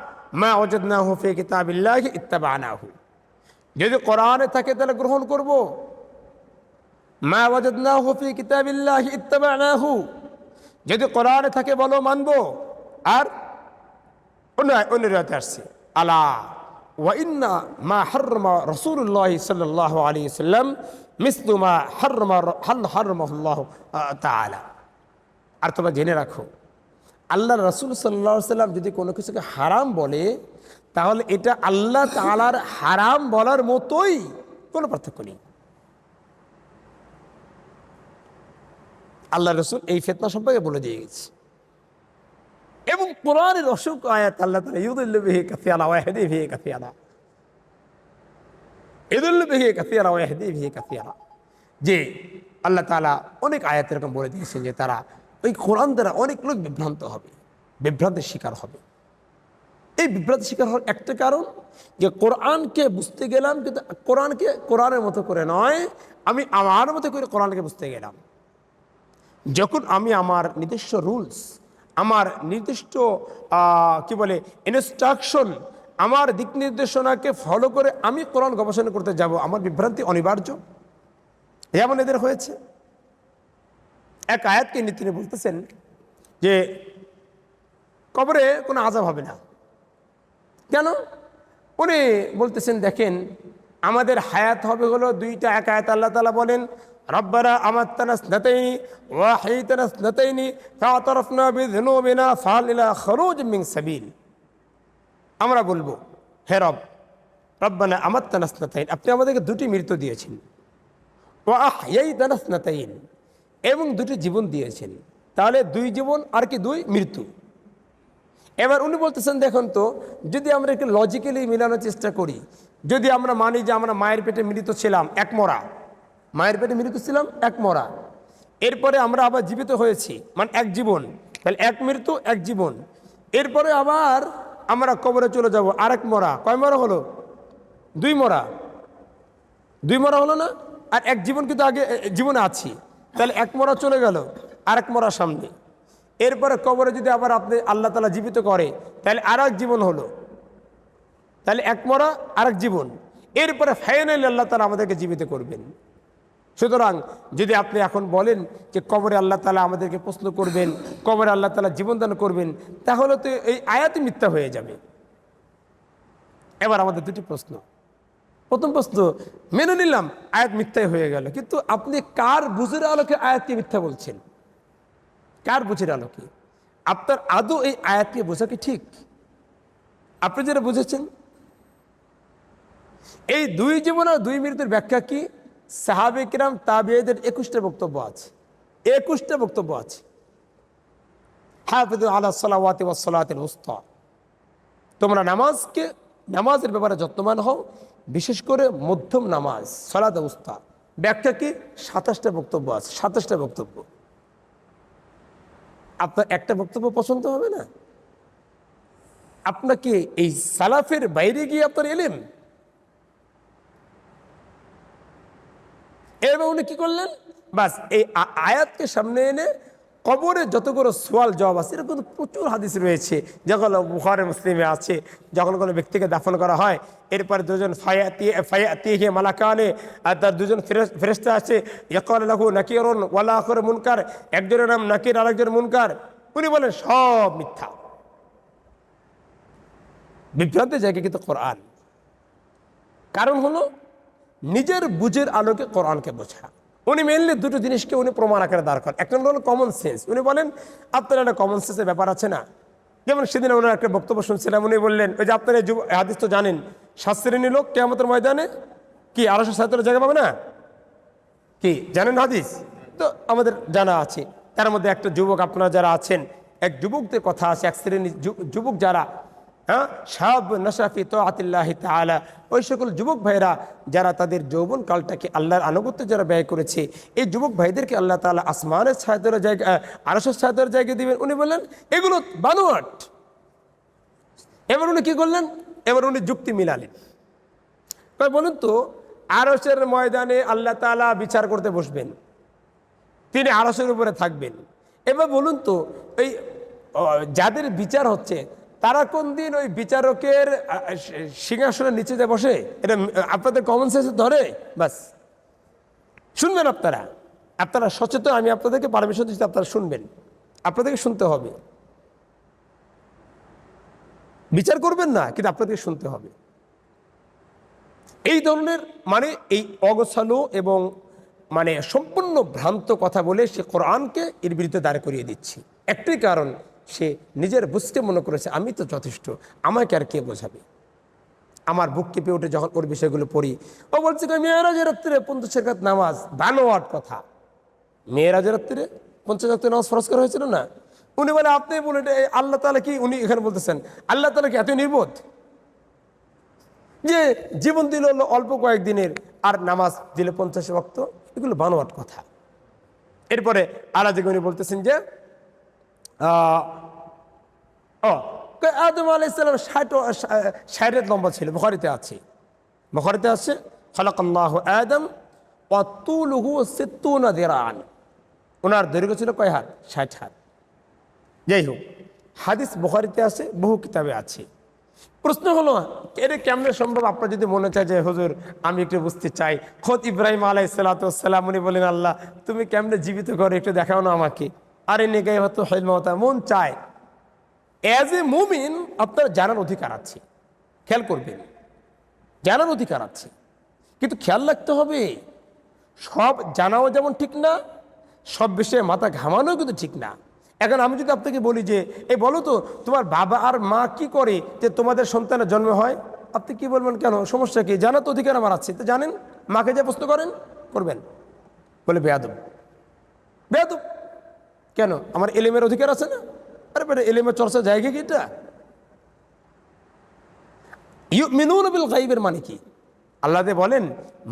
মা ওয়াজাদনাহু ফি কিতাবিল্লাহি ইত্তাবানাহু, যদি কোরআনে থাকে তাহলে গ্রহণ করব। মা ওয়াজাদনাহু ফি কিতাবিল্লাহি ইত্তাবানাহু, যদি কোরআনে থাকে বলো, মানবো। আর অন্য রাতে আসছে আলা ইন্না আউলিয়া আল্লাহি লা খাউফুন আলাইহিম ওয়া লা হুম ইয়াহজানুন, নিশ্চয় আল্লাহর ওলিরা, যারা আল্লাহর পথে চলে, তাদের কোনো ভয় হবে না এবং তারা ওয়া ইন্না মা হাররামা রাসূলুল্লাহ সাল্লাল্লাহু আলাইহি ওয়াসাল্লাম মিসলু মা হাররামাহুল্লাহ তাআলা। আর তোমরা জেনে রাখো, আল্লাহ রাসূল সাল্লাল্লাহু আলাইহি ওয়াসাল্লাম যদি কোনো কিছুকে হারাম বলে, তাহলে এটা আল্লাহ তাআলার হারাম বলার মতোই, কোনো পার্থক্য নেই। আল্লাহ রাসূল এই ফিতনা সম্পর্কে বলে দিয়ে গেছে। এবং কোরআনের অসংখ্য আয়াত আল্লাহ তাআলা ইউদিল্লু বিহি কাসীরা ওয়া ইয়াহদি বিহি কাসীরা, ইউদিল্লু বিহি কাসীরা ওয়া ইয়াহদি বিহি কাসীরা, যে আল্লাহ তাআলা অনেক আয়াত এরকম বলে দিয়েছেন যে তারা ওই কোরআন দ্বারা অনেক লোক বিভ্রান্ত হবে, বিভ্রান্তের শিকার হবে। এই বিভ্রান্তির শিকার হওয়ার একটা কারণ যে কোরআনকে বুঝতে গেলাম, কিন্তু কোরআনকে কোরআনের মতো করে নয়, আমি আমার মতো করে কোরআনকে বুঝতে গেলাম। যখন আমি আমার নির্দিষ্ট রুলস, আমার নির্দিষ্ট কি বলে ইনস্ট্রাকশন, আমার দিক নির্দেশনাকে ফলো করে আমি কোরআন গবেষণা করতে যাব, আমার বিভ্রান্তি অনিবার্য। যেমন এদের হয়েছে। এক আয়াতকে তিনি বলতেছেন যে কবরে কোনো আযাব হবে না। কেন? উনি বলতেছেন দেখেন, আমাদের হায়াত হবে হলো দুইটা। এক আয়াত আল্লাহ তাআলা বলেন, রব্বানা আমাত্তানা ইসনাতাইনি ওয়া আহইতানা ইসনাতাইনি ফাআতারাফনা বিযুনুবিনা ফাহাল ইলা খুরুজিম মিন সাবিল। আমরা বলবো, হে রব, রব্বানা আমাত্তানা ইসনাতাইন, আপনি আমাদেরকে দুটি মৃত্যু দিয়েছেন, ওয়া আহইতানা ইসনাতাইন, এবং দুটি জীবন দিয়েছেন। তাহলে দুই জীবন আর কি দুই মৃত্যু। এবার উনি বলতেছেন দেখুন তো, যদি আমরা একটু লজিক্যালি মিলানোর চেষ্টা করি, যদি আমরা মানি যে আমরা মায়ের পেটে মৃত ছিলাম এক মরা, মায়ের পেটে মৃত ছিলাম এক মরা, এরপরে আমরা আবার জীবিত হয়েছি, মানে এক জীবন, তাহলে এক মৃত্যু এক জীবন। এরপরে আবার আমরা কবরে চলে যাব, আরেক মরা, কয় মরা হলো? দুই মরা, দুই মরা হলো না? আর এক জীবন কিন্তু আগে জীবনে আছি, তাহলে এক মরা চলে গেল, আরেক মরা সামনে। এরপরে কবরে যদি আবার আপনি আল্লাহ তাআলা জীবিত করে, তাহলে আর এক জীবন হলো, তাহলে এক মরা আরেক জীবন। এরপরে ফাইনালি আল্লাহ তাআলা আমাদেরকে জীবিত করবেন। সুতরাং যদি আপনি এখন বলেন যে কবরে আল্লাহ তাআলা আমাদেরকে প্রশ্ন করবেন, কবরে আল্লাহ তাআলা জীবনদান করবেন, তাহলে তো এই আয়াতই মিথ্যা হয়ে যাবে। এবার আমাদের দুটি প্রশ্ন। প্রথম প্রশ্ন, মেনে নিলাম আয়াত মিথ্যাই হয়ে গেল, কিন্তু আপনি কার বুঝের আলোকে আয়াতকে মিথ্যা বলছেন? কার বুঝের আলোকে? আপনার আদৌ এই আয়াতকে বোঝা কি ঠিক? আপনি যেটা বুঝেছেন, এই দুই জীবন আর দুই মৃত্যুর ব্যাখ্যা কি? সাহাবে কিরাম তাবিঈদের 21টা বক্তব্য আছে, 21টা বক্তব্য আছে। হাফিজু আলা সালাওয়াতি ওয়াস সালাতিল উসতা, তোমরা নামাজের ব্যাপারে যত্নবান হও, বিশেষ করে মধ্যম নামাজ সালাত উসতা। ব্যাখ্যা কি? 27টা বক্তব্য আছে, 27টা বক্তব্য। আপনার একটা বক্তব্য পছন্দ হবে না? আপনাকে এই সালাফের বাইরে গিয়ে আপনার এলেন। এবার উনি কি করলেন? বাস এই আয়াতকে সামনে এনে কবরে যতগুলো সোয়াল জবাব আছে, এরকম প্রচুর হাদিস রয়েছে, যেগুলো বুখারী মুসলিমে আছে। যখন কোনো ব্যক্তিকে দাফন করা হয়, এরপরে দুজন ফায়াতিহি মালাকানে, আর তার দুজন ফেরেশতা আছে, ইয়াকালু লাহু নাকিরুন ওয়া আখার মুনকার, একজনের নাম নাকির আর একজনের মুনকার। উনি বলেন সব মিথ্যা, বিভ্রান্তের জায়গায় কিন্তু কোরআন। কারণ হলো নিজের বুঝের আলোকে কোরআনকে বোঝা। উনি মেনলি দুটো জিনিসকে উনি প্রমাণ আকারে দাঁড় করেন। এক নম্বর হলো কমন সেন্স। উনি বলেন আপনার একটা কমন সেন্সের ব্যাপার আছে না? যেমন সেদিন ওনার একটা বক্তব্য শুনছিলাম, উনি বললেন ওই যে আপনার হাদিস তো জানেন, 7 শ্রেণীর লোক কিয়ামতের ময়দানে কি 877 জায়গা পাবে না? কি জানেন হাদিস? তো আমাদের জানা আছে। তার মধ্যে একটা যুবক, আপনারা যারা আছেন, এক যুবকদের কথা আছে, এক শ্রেণীর যুবক যারা, হ্যাঁ, শাব নাশাফি তাআতিল্লাহি তাআলা, ওই সকল যুবক ভাইরা যারা তাদের যৌবন কালটাকে আল্লাহর আনুগত্যে যারা ব্যয় করেছে, এই যুবক ভাইদেরকে আল্লাহ তাআলা আসমানের ছায়াতলের জায়গা, আরশের ছায়াতলের জায়গা দিবেন। উনি বললেন এগুলো বানোয়াট। এবার উনি কি করলেন? এবার উনি যুক্তি মিলালেন। বলুন তো, আরশের ময়দানে আল্লাহ তাআলা বিচার করতে বসবেন, তিনি আরশের উপরে থাকবেন। এবার বলুন তো, এই যাদের বিচার হচ্ছে তারা কোন দিন ওই বিচারকের সিংহাসনের নিচে যে বসে? এটা আপনাদের কমন সেন্সে ধরে? বাস শুনবেন আপনারা সচেতন। আমি আপনাদেরকে পারমিশন দিচ্ছি, আপনারা শুনবেন, আপনাদেরকে শুনতে হবে। বিচার করবেন না, কিন্তু আপনাদেরকে শুনতে হবে। এই ধরনের মানে এই অগোছালো এবং মানে সম্পূর্ণ ভ্রান্ত কথা বলে সে কোরআনকে এর বিরুদ্ধে দাঁড় করিয়ে দিচ্ছে। একটি কারণ, সে নিজের বুঝতে মনে করেছে আমি তো যথেষ্ট, আমাকে আর কে বোঝাবে। আমার বুক কেঁপে উঠে যখন ওর বিষয়গুলো পড়ি, ও বলছে মেয়েরাজের রাত্রে 50 রাকাত নামাজ, বানোয়াট কথা। মেয়েরাজের রাত্রে 50 রাকাত নামাজ ফরজ করা হয়েছিল না? উনি বলে আপনি বলেন আল্লাহ তাআলা কি, উনি এখানে বলতেছেন আল্লাহ তাআলা কি এত নির্বোধ যে জীবন দিল হলো অল্প কয়েকদিনের, আর নামাজ দিলে 50 ওয়াক্ত? এগুলো বানোয়াট কথা। এরপরে আল্লাহ যে উনি বলতেছেন যে আদম আলাইহিস সালাম 60 লম্বা ছিল, বুখারীতে আছে, খালাকাল্লাহু আদম ওয়া তুলুহু 60 যিরাআন। ওনার দৈর্ঘ্য ছিল কয় হাত? 60 হাত। যাই হোক, হাদিস বুখারীতে আছে, বহু কিতাবে আছে। প্রশ্ন হলো এটা কেমনে সম্ভব? আপনার যদি মনে চায় যে হুজুর আমি একটু বুঝতে চাই, খোদ ইব্রাহিম আলাইহিস সালাম উনি বলেন আল্লাহ তুমি কেমনে জীবিত করে একটু দেখাও না আমাকে। আরে নেগাই হতো হেলমতা, মন চায়। অ্যাজ এ মুমিন আপনার জানার অধিকার আছে, খেয়াল করবেন, জানার অধিকার আছে, কিন্তু খেয়াল রাখতে হবে সব জানাও যেমন ঠিক না, সব বিষয়ে মাথা ঘামানো কিন্তু ঠিক না। এখন আমি যদি আপনাকে বলি যে এই বলো তো তোমার বাবা আর মা কি করে যে তোমাদের সন্তানের জন্ম হয়, আপনি কি বলবেন কেন, সমস্যা কি? জানার তো অধিকার আমার আছে, তো জানেন, মাকে যে প্রশ্ন করবেন, বলে বেয়াদব। বেয়াদব কেন? আমার এলেমের অধিকার আছে না? আরে বেটা, এলেমের চর্চা জায়গা কি এটা? ইউমিনুনা বিল গায়বের মানে কি? আল্লাহ বলেন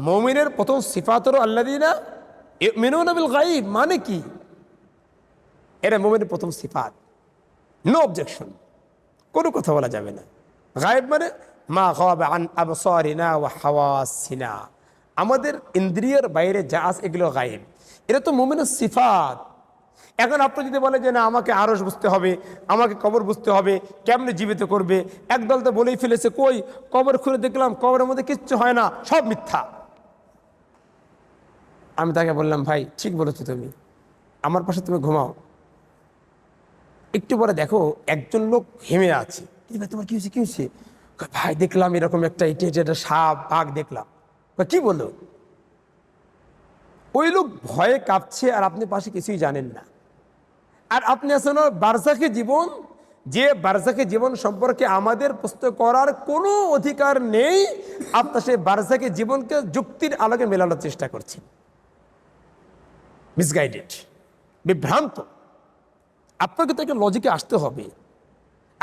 মুমিনের প্রথম সিফাত হলো আল্লাযীনা ইউমিনুনা বিল গায়ব। মানে কি? এটা মুমিনের প্রথম সিফাত, নো অবজেকশন, কোনো কথা বলা যাবে না। গায়েব মানে মা গাবা আন আবসারিনা ওয়া হাওয়াসিনা, আমাদের ইন্দ্রিয়ের বাইরে যা আছে এগুলো গায়েব। এটা তো মুমিনের সিফাত। এখন আপনি যদি বলে যে না আমাকে আরশ বুঝতে হবে, আমাকে কবর বুঝতে হবে, কেমনে জীবিত করবে, একদল তো বলেই ফেলেছে কই কবর খুলে দেখলাম কবরের মধ্যে কিচ্ছু হয় না, সব মিথ্যা। আমি তাকে বললাম ভাই ঠিক বলেছো তুমি, আমার পাশে তুমি ঘুমাও। একটু পরে দেখো একজন লোক হেমে আছে, তোমার কি হয়েছে, কি হয়েছে? ভাই দেখলাম এরকম একটা এটা সাপ বাঘ দেখলাম। কি বললো? ওই লোক ভয়ে কাঁপছে আর আপনি পাশে কিছুই জানেন না। আর আপনি আছেন বারজাখী জীবন, যে বারজাখী জীবন সম্পর্কে আমাদের প্রশ্ন করার কোনো অধিকার নেই। আপনার সেই বারজাখী জীবনকে যুক্তির আলোকে মেলানোর চেষ্টা করছেন। মিসগাইডেড, বিভ্রান্ত। আপনাকে তো একটা লজিকে আসতে হবে।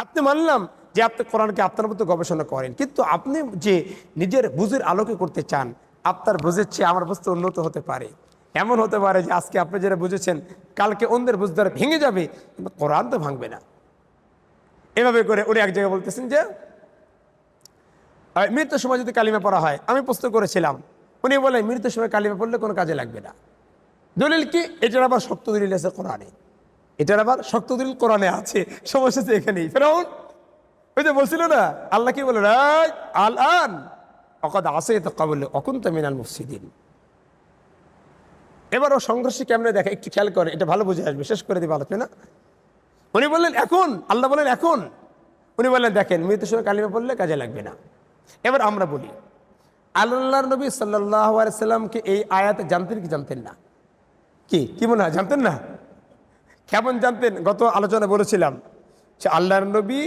আপনি মানলাম যে আপনি কোরআনকে আপনার মতো গবেষণা করেন, কিন্তু আপনি যে নিজের বুঝের আলোকে করতে চান, আপনার বুঝের চেয়ে আমার বুঝতে উন্নত হতে পারে। এমন হতে পারে যে আজকে আপনি যেটা বুঝেছেন কালকে অন্যের বুঝ দ্বারা ভেঙে যাবে, কিন্তু কোরআন তো ভাঙবে না। এভাবে করে উনি এক জায়গায় বলতেছেন যে মৃত্যুর সময় যদি কালিমা পড়া হয়, আমি প্রশ্ন করেছিলাম, উনি বলেন মৃত্যুর সময় কালিমা পড়লে কোনো কাজে লাগবে না। দলিল কি? এটার আবার শক্ত দলিল আছে কোরআনে, এটার আবার শক্ত দলিল কোরআনে আছে। সমস্যা তো এখানেই। ফেরাউন ওই যে বলছিল না, আল্লাহ কি বলে আল আন অকদ আসাইতা ক্বাবলা ওয়া কুনতা মিনাল মুফসিদিন। এবার ও সংঘর্ষ কেমনে দেখে একটু খেয়াল করে, এটা ভালো বুঝে আসবে, শেষ করে দিবে আলোচনা। উনি বললেন এখন, আল্লাহ বলেন এখন, উনি বললেন দেখেন মৃত্যুর সময় কালিমা পড়লে কাজে লাগবে না। এবার আমরা বলি আল্লাহর নবী সাল্লাল্লাহু আলাইহি সাল্লামকে এই আয়াতে জানতেন কি জানতেন না? কি মনে হয় জানতেন না? কেমন জানতেন? গত আলোচনা বলেছিলাম যে আল্লাহর নবী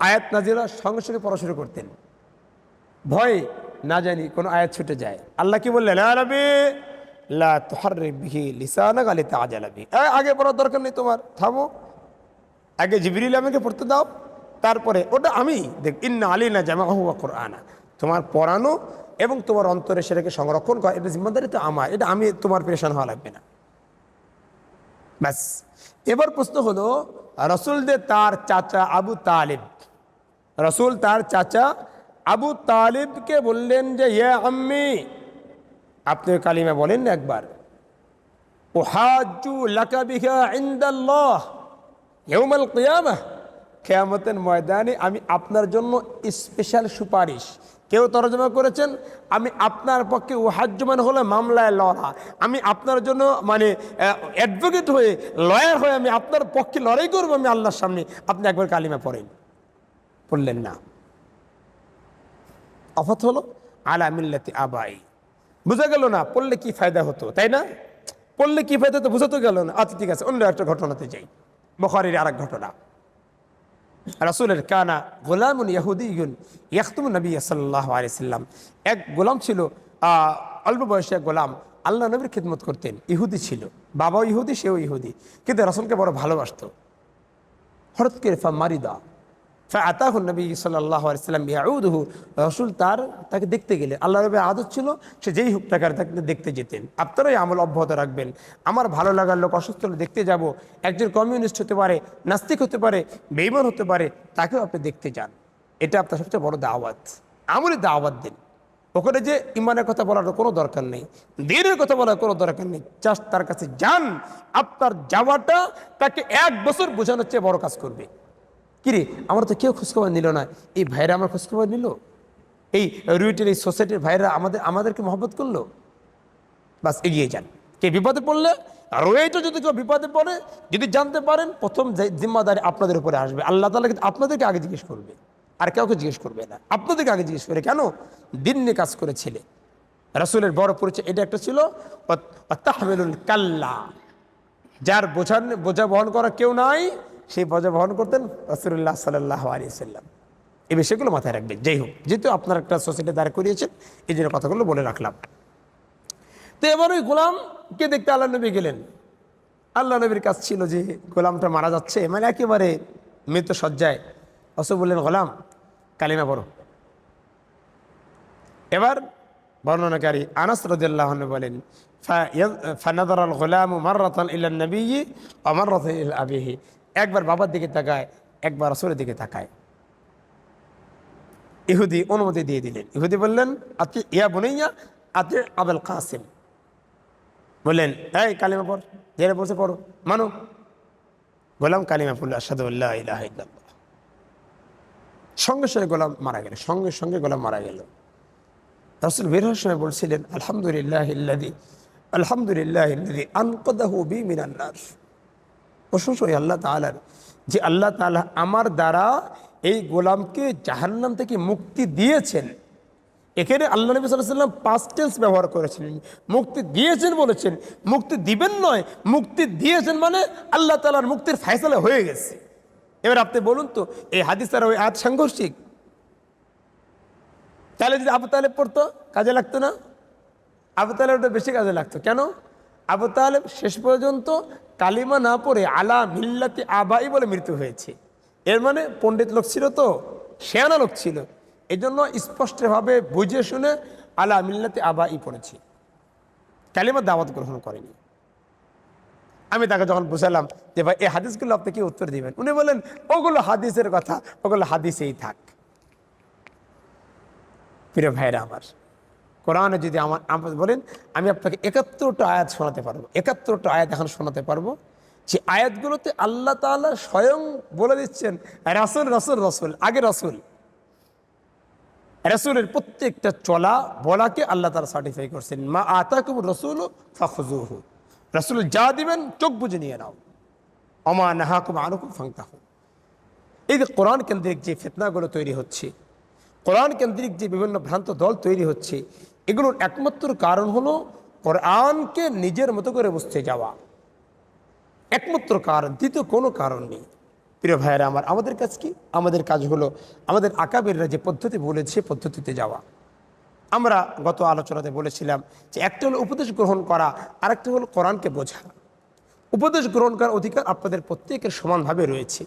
আয়াত নাজিল সঙ্গে সঙ্গে পড়া শুরু করতেন, ভয় না জানি কোনো আয়াত ছুটে যায়। আল্লাহ কি বললেন, লা তুহাররিক বিহি লিসানাকা লিতাআজালা বিহি, আগে পড়ার দরকার নেই তোমার, থামো, আগে জিবরিল আমাকে পড়তে দাও, তারপরে ওটা আমি দেখ ইন্না আলাইনা জামাআহু ওয়া কুরআনা, তোমার পড়ানো এবং তোমার অন্তরে সেটাকে সংরক্ষণ করা, এটা জিম্মাদারি তো আমার, এটা আমি, তোমার পেরেশান হওয়া লাগবে না। ব্যাস। এবার প্রশ্ন হলো রসুলদের তার চাচা আবু তালিব, রসুল তার চাচা আবু তালিবকে বললেন যে ইয়া আম্মি, আপনি কালিমা বলেন না একবার, উহাজ্জু লাকা বিহা ইনদাল্লাহ ইয়াউমাল কিয়ামাহ, কিয়ামতের ময়দানে আমি আপনার জন্য স্পেশাল সুপারিশ। কেউ তরজমা করেছেন আমি আপনার পক্ষে উহাজ্জু মানে হলো মামলায় লড়া, আমি আপনার জন্য মানে অ্যাডভোকেট হয়ে, লয়ার হয়ে আমি আপনার পক্ষে লড়াই করবো আমি আল্লাহর সামনে, আপনি একবার কালিমা পড়েন। পড়লেন না। অফাত হলো আলা মিল্লাতি আবাই। বোঝা গেল না পড়লে কি ফায়দা হতো, তাই না? পড়লে কি ফায়দা হতো বোঝা তো গেল না। আচ্ছা ঠিক আছে, অন্য একটা ঘটনাতে যাই। বুখারীর আরেক ঘটনা। রাসূলের কানা গোলামুন ইয়াহুদিয়ুন ইয়াখতুমুন নবী সাল্লাল্লাহু আলাইহি ওয়াসাল্লাম। এক গোলাম ছিল, অল্প বয়সী এক গোলাম, আল্লাহ নবীর খিদমত করতেন। ইহুদি ছিল, বাবাও ইহুদি, সেও ইহুদি, কিন্তু রাসূলকে বড় ভালোবাসতো। হঠাৎ করে মারিদা ফাআতাহু নবী সাল্লাল্লাহু আলাইহি ওয়াসাল্লাম ইয়াউদুহু। রাসূল তাকে দেখতে গেলেন। আল্লাহ নবীর আদত ছিল সে যেই হোক তাকে দেখতে যেতেন। আপনারাই আমল অব্যাহত রাখবেন। আমার ভালো লাগার লোক অসুস্থ হলে দেখতে যাব। একজন কমিউনিস্ট হতে পারে, নাস্তিক হতে পারে, বেঈমান হতে পারে, তাকেও আপনি দেখতে যান। এটা আপনার সবচেয়ে বড় দাওয়াত। আমলে দাওয়াত দিন। ওখানে যে ইমানের কথা বলার কোনো দরকার নেই, দ্বীনের কথা বলার কোনো দরকার নেই। জাস্ট তার কাছে যান। আপনার যাওয়াটা তাকে 1 বছর বোঝানোর চেয়ে বড় কাজ করবে। কিরে, আমরা তো কেউ খোঁজখবর নিল না, এই ভাইরা আমার খোঁজখবর নিল, এই রুইটের এই সোসাইটির ভাইরা আমাদেরকে মহব্বত করলো। বাস এগিয়ে যান। কে বিপদে পড়লে, রুইটা যদি কেউ বিপদে পড়ে, যদি জানতে পারেন, প্রথম জিম্মাদারি আপনাদের উপরে আসবে। আল্লাহ তাআলা কিন্তু আপনাদেরকে আগে জিজ্ঞেস করবে, আর কাউকে জিজ্ঞেস করবে না। আপনাদেরকে আগে জিজ্ঞেস করে, কেন? দিন নিয়ে কাজ করেছিলে। রাসূলের বড় পরিচয় এটা একটা ছিল, তাহমিলুল কাল্লা। যার বোঝা বহন করা কেউ নাই, সেই বোঝা বহন করতেন রাসূলুল্লাহ সাল্লাল্লাহু আলাইহি ওয়াসাল্লাম। এই বিষয়গুলো মাথায় রাখবেন। যাই হোক, যেহেতু আপনার একটা সোসাইটি দাঁড় করিয়েছেন, এই জন্য কথাগুলো বলে রাখলাম। তো এবার ওই গোলামকে দেখতে আল্লাহ নবী গেলেন। আল্লাহ নবীর কাজ ছিল যে গোলামটা মারা যাচ্ছে, মানে একেবারে মৃত সজ্জায়। রাসূল বললেন, গোলাম কালিমা পড়ো। এবার বর্ণনাকারী আনাস রাদিয়াল্লাহু আনহু বলেন, ফানাযারাল গোলামু মাররাতান ইলান নবিয়্যি ওয়া মাররাতান ইলা আবিহি। একবার বাবার দিকে তাকায়, একবার রাসূলের দিকে তাকায়। ইহুদি অনুমতি দিয়ে দিলেন। ইহুদি বললেন, আতি ইয়া বুনাইয়া আতি আবুল কাসিম। বললেন, এই কালিমা পড়, যেটা বলছে পড়ো, মানো। গোলাম কালিমা পড়ল, আশহাদু আল্লা ইলাহা ইল্লাল্লাহ। সঙ্গে সঙ্গে গোলাম মারা গেল, সঙ্গে সঙ্গে গোলাম মারা গেল। রাসূল বের হওয়ার সময় বলছিলেন, আলহামদুলিল্লাহিল্লাযী আনকাযাহু বি মিনান নার। প্রশংসা ওই আল্লাহ তাআলার, যে আল্লাহ তাআলা আমার দ্বারা এই গোলামকে জাহান্নাম থেকে মুক্তি দিয়েছেন। এখানে আল্লাহ নবী সাল্লাল্লাহু আলাইহি ওয়াসাল্লাম পাস্ট টেন্স ব্যবহার করেছিলেন। মুক্তি দিয়েছেন বলেছেন, মুক্তি দিবেন নয়। মুক্তি দিয়েছেন মানে আল্লাহ তাআলার মুক্তির ফয়সালা হয়ে গেছে। এবার আপনি বলুন তো, এই হাদিস আর ওই আয়াত সাংঘর্ষিক? তাহলে যদি আবু তালেব পড়তো কাজে লাগতো না? আবু তালেবটা বেশি কাজে লাগতো। কেন? আবু তালেব শেষ পর্যন্ত কালিমা না পড়ে আলা মিল্লাতি আবাই বলে মৃত্যু হয়েছে। এর মানে পণ্ডিত লোক ছিল, তো শেয়ানা লোক ছিল, এই জন্য স্পষ্টভাবে বুঝে শুনে আলা মিল্লাতি আবাই পড়েছি, কালিমা দাওয়াত গ্রহণ করেনি। আমি তাকে যখন বুঝালাম যে ভাই এই হাদিসগুলো আপনি কি উত্তর দিবেন, উনি বললেন, ওগুলো হাদিসের কথা, ওগুলো হাদিসেই থাক। প্রিয় ভাইরা আমার, কোরআনে যদি আমার বলেন, আমি আপনাকে 71টা আয়াত শোনাতে পারবো, 71টা আয়াত এখন শোনাতে পারবো, যে আয়াতগুলোতে আল্লাহ তাআলা স্বয়ং বলে দিচ্ছেন রাসূল রাসূল রাসূল। আগে রাসূলের প্রত্যেকটা চলা বলাকে আল্লাহ তাআলা সার্টিফাই করছেন। মা আতাকুমুর রাসূলু ফাখুযুহু। রাসূল যা দিবেন চোখ বুজে নিয়ে নাও। ওমা নাহাকুম আনহু ফান্তাহু। এই যে কোরআন কেন্দ্রিক যে ফিতনাগুলো তৈরি হচ্ছে, কোরআন কেন্দ্রিক যে বিভিন্ন ভ্রান্ত দল তৈরি হচ্ছে, এগুলোর একমাত্র কারণ হলো কোরআনকে নিজের মতো করে বুঝতে যাওয়া। একমাত্র কারণ, দ্বিতীয় কোনো কারণ নেই। প্রিয় ভাইয়েরা আমার, আমাদের কাজ কি? আমাদের কাজ হলো আমাদের আকাবেররা যে পদ্ধতি বলেছে পদ্ধতিতে যাওয়া। আমরা গত আলোচনাতে বলেছিলাম যে একটা হলো উপদেশ গ্রহণ করা, আরেকটা হলো কোরআনকে বোঝা। উপদেশ গ্রহণ করার অধিকার আপনাদের প্রত্যেকের সমানভাবে রয়েছে।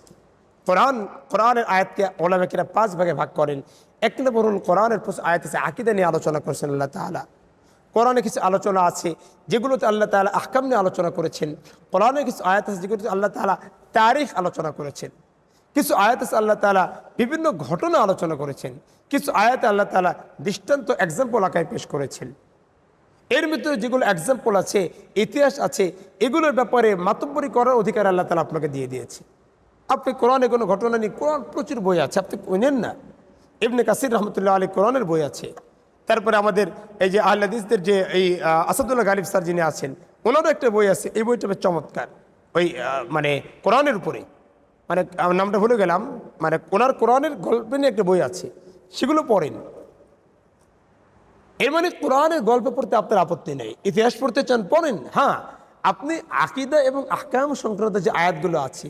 কোরআনের আয়াতকে ওলামা কেরাম 5 ভাগে ভাগ করেন। এক নম্বর হল কোরআনের আয়াত আছে আকীদা নিয়ে আলোচনা করেছেন আল্লাহ তাআলা। কোরআনে কিছু আলোচনা আছে যেগুলোতে আল্লাহ তাআলা আহকাম নিয়ে আলোচনা করেছেন। কোরআনে কিছু আয়াত আছে যেগুলোতে আল্লাহ তাআলা তারিখ আলোচনা করেছেন। কিছু আয়াত আছে আল্লাহ তাআলা বিভিন্ন ঘটনা আলোচনা করেছেন। কিছু আয়াতে আল্লাহ তাআলা দৃষ্টান্ত এক্সাম্পল আকারে পেশ করেছেন। এর ভিতরে যেগুলো এক্সাম্পল আছে, ইতিহাস আছে, এগুলোর ব্যাপারে মাতব্বরি করার অধিকার আল্লাহ তাআলা আপনাকে দিয়ে দিয়েছে। আপনি কোরআনে কোনো ঘটনা নেই, কোরআন প্রচুর বই আছে, আপনি নেন না। ইবনে কাসির রহমতুল্লাহ আলাইহি কোরআনের বই আছে। তারপরে আমাদের এই যে আহলে হাদিসদের যে এই আসাদুল্লাহ গালিব স্যার যিনি আছেন, ওনারও একটা বই আছে। এই বইটা বেশ চমৎকার, ওই মানে কোরআনের উপরে, মানে নামটা ভুলে গেলাম, মানে ওনার কোরআনের গল্প নিয়ে একটা বই আছে, সেগুলো পড়েন। এর মানে কোরআনের গল্প পড়তে আপনার আপত্তি নেই, ইতিহাস পড়তে চান পড়েন। হ্যাঁ, আপনি আকীদা এবং আহকাম সংক্রান্ত যে আয়াতগুলো আছে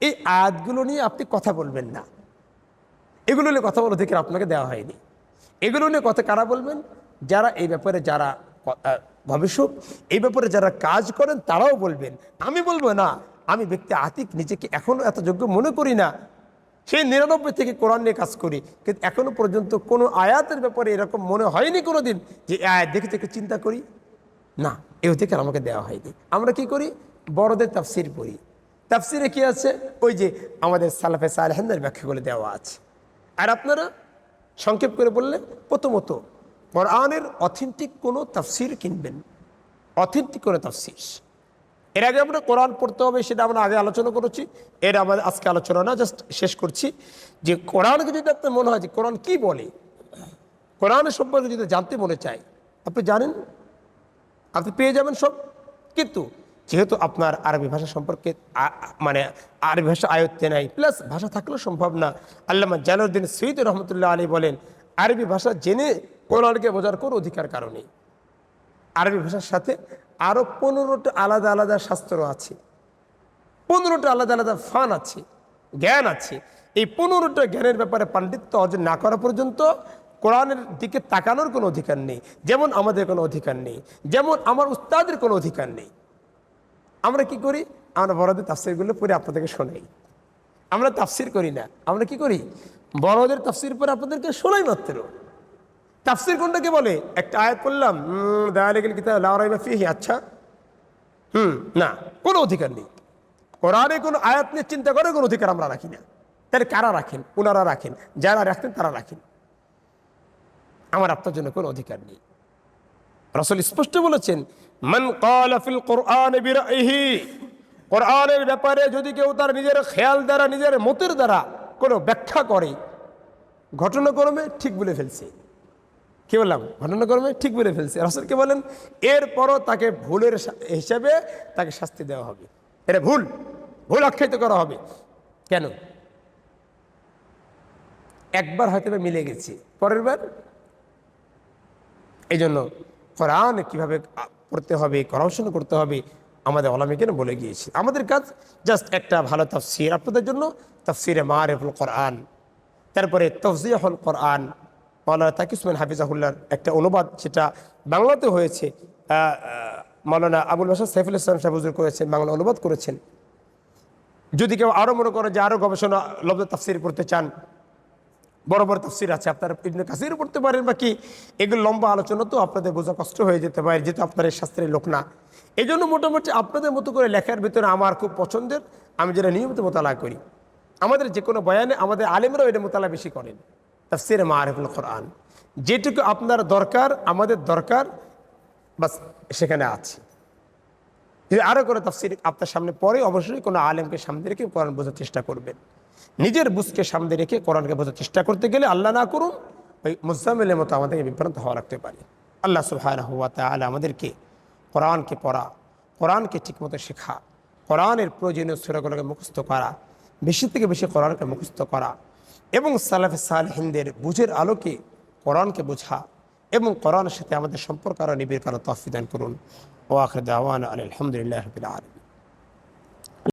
এই আয়াতগুলো নিয়ে আপনি কথা বলবেন না। এগুলো নিয়ে কথা বলার অধিকার আপনাকে দেওয়া হয়নি। এগুলো নিয়ে কথা কারা বলবেন? যারা এই ব্যাপারে যারা গবেষক, এই ব্যাপারে যারা কাজ করেন তারাও বলবেন। আমি বলবো না। আমি ব্যক্তি আতিক নিজেকে এখনও এত যোগ্য মনে করি না। সেই 99 থেকে কোরআন নিয়ে কাজ করি, কিন্তু এখনো পর্যন্ত কোনো আয়াতের ব্যাপারে এরকম মনে হয়নি কোনো দিন যে আয়াত দেখে থেকে চিন্তা করি না, এই অধিকার আমাকে দেওয়া হয়নি। আমরা কি করি? বড়দের তাফসির পড়ি। তাফসিরে কি আছে? ওই যে আমাদের সালাফে সালেহিনদের ব্যাখ্যাগুলো দেওয়া আছে। আর আপনারা সংক্ষেপ করে বললেন, প্রথমত কোরআনের অথেন্টিক কোনো তাফসির কিনবেন, অথেন্টিক কোনো তাফসির। এর আগে আমরা কোরআন পড়তে হবে, সেটা আমরা আগে আলোচনা করেছি। এর আমাদের আজকে আলোচনা না, জাস্ট শেষ করছি যে কোরআনকে যদি আপনার মনে হয় যে কোরআন কি বলে, কোরআনের সম্পর্কে যদি জানতে মনে চায়, আপনি জানেন, আপনি পেয়ে যাবেন সব। কিন্তু যেহেতু আপনার আরবি ভাষা সম্পর্কে মানে আরবি ভাষা আয়ত্তে নাই, প্লাস ভাষা থাকলেও সম্ভব না। আল্লামা জালালউদ্দিন সৈয়দ রহমতুল্লাহ আলী বলেন, আরবি ভাষা জেনে কোরআনকে বোঝার কোনো অধিকার কারণে। আরবি ভাষার সাথে আরও 15টা আলাদা আলাদা শাস্ত্র আছে, 15টা আলাদা আলাদা ফান আছে, জ্ঞান আছে। এই 15টা জ্ঞানের ব্যাপারে পাণ্ডিত্য অর্জন না করা পর্যন্ত কোরআনের দিকে তাকানোর কোনো অধিকার নেই। যেমন আমাদের কোনো অধিকার নেই, যেমন আমার উস্তাদের কোনো অধিকার নেই। আমরা কি করি? আমরা বড়দের তাফসিরগুলো পড়ে আপনাদেরকে শোনাই। আমরা তাফসির করি না, আমরা কি করি? বড়দের তাফসির পরে আপনাদেরকে শোনাই মাত্র। তাফসির কোনটাকে বলে? একটা আয়াত পড়লাম, দায়ালিকুল কিতাব লা রাইবা ফীহি, আচ্ছা, না, কোনো অধিকার নেই। কোরআনে কোনো আয়াত নিয়ে চিন্তা করার কোনো অধিকার আমরা রাখি না। তাহলে কারা রাখেন? ওনারা রাখেন, যারা রাখতেন তারা রাখেন। আমার আপনার জন্য কোনো অধিকার নেই। রাসূল স্পষ্ট বলেছেন, মান ক্বালা ফিল কুরআন বিরাইহি, কোরআনের ব্যাপারে যদি কেউ তার নিজের খেয়াল দ্বারা, নিজের মতের দ্বারা কোনো ব্যাখ্যা করে, ঘটনাক্রমে ঠিক বলে ফেলছে। কি বললাম? ঘটনাক্রমে ঠিক বলে ফেলছে। রাসূলকে বলেন, এরপরও তাকে ভুলের হিসাবে তাকে শাস্তি দেওয়া হবে। এটা ভুল, ভুল আখ্যায়িত করা হবে। কেন? একবার হয়তো মিলে গেছে, পরের বার। এই জন্য কোরআন কীভাবে পড়তে হবে, গবেষণা করতে হবে, আমাদের ওলামা কেন বলে গিয়েছে। আমাদের কাজ জাস্ট একটা ভালো তাফসির আপনাদের জন্য, তাফসিরে মারিফুল কোরআন, তারপরে তাফসীহুল কোরআন, মাওলানা তাকি উসমান হাফিজাহুল্লাহর একটা অনুবাদ, সেটা বাংলাতে হয়েছে। মাওলানা আবুল বাশার সাইফুল ইসলাম সাহেব হুজুর করেছেন, বাংলা অনুবাদ করেছেন। যদি কেউ আরও মনে করে যে আরও গবেষণা লব্ধ তাফসির পড়তে চান, বড় বড় তাফসির আছে, আপনারা ইবনে কাসির পড়তে পারেন। বাকি এগুলো লম্বা আলোচনা তো আপনাদের বোঝা কষ্ট হয়ে যেতে পারে, যেহেতু আপনার এই শাস্ত্রের লোক না। এই জন্য মোটামুটি আপনাদের মতো করে লেখার ভিতরে আমার খুব পছন্দের, আমি যেটা নিয়মিত মোতালা করি, আমাদের যে কোনো বয়ানে আমাদের আলেমরাও এটা মোতালা বেশি করেন, তাফসিরে মারিফুল কোরআন। যেটুকু আপনার দরকার, আমাদের দরকার, বাস সেখানে আছে। যদি আরও করে তাফসির আপনার সামনে পড়ে, অবশ্যই কোনো আলেমকে সামনে রেখে কোরআন বোঝার চেষ্টা করবেন। নিজের বুঝকে সামনে রেখে কোরআনকে বোঝার চেষ্টা করতে গেলে আল্লাহ না করুন ওই মুজাম্মিলের মতো আমাদেরকে বিভ্রান্ত হওয়া রাখতে পারে। আল্লাহ সুবহানাহু ওয়া তাআলা আমাদেরকে কোরআনকে পড়া, কোরআনকে ঠিকমতো শেখা, কোরআনের প্রয়োজনীয় সূরাগুলোকে মুখস্থ করা, বেশি থেকে বেশি কোরআনকে মুখস্থ করা এবং সালাফে সালেহিনদের বুঝের আলোকে কোরআনকে বোঝা এবং কোরআনের সাথে আমাদের সম্পর্ক আরও নিবিড় করার তৌফিক দান করুন। ওয়া আখিরু দাওয়ানা আলহামদুলিল্লাহি রাব্বিল আলামিন।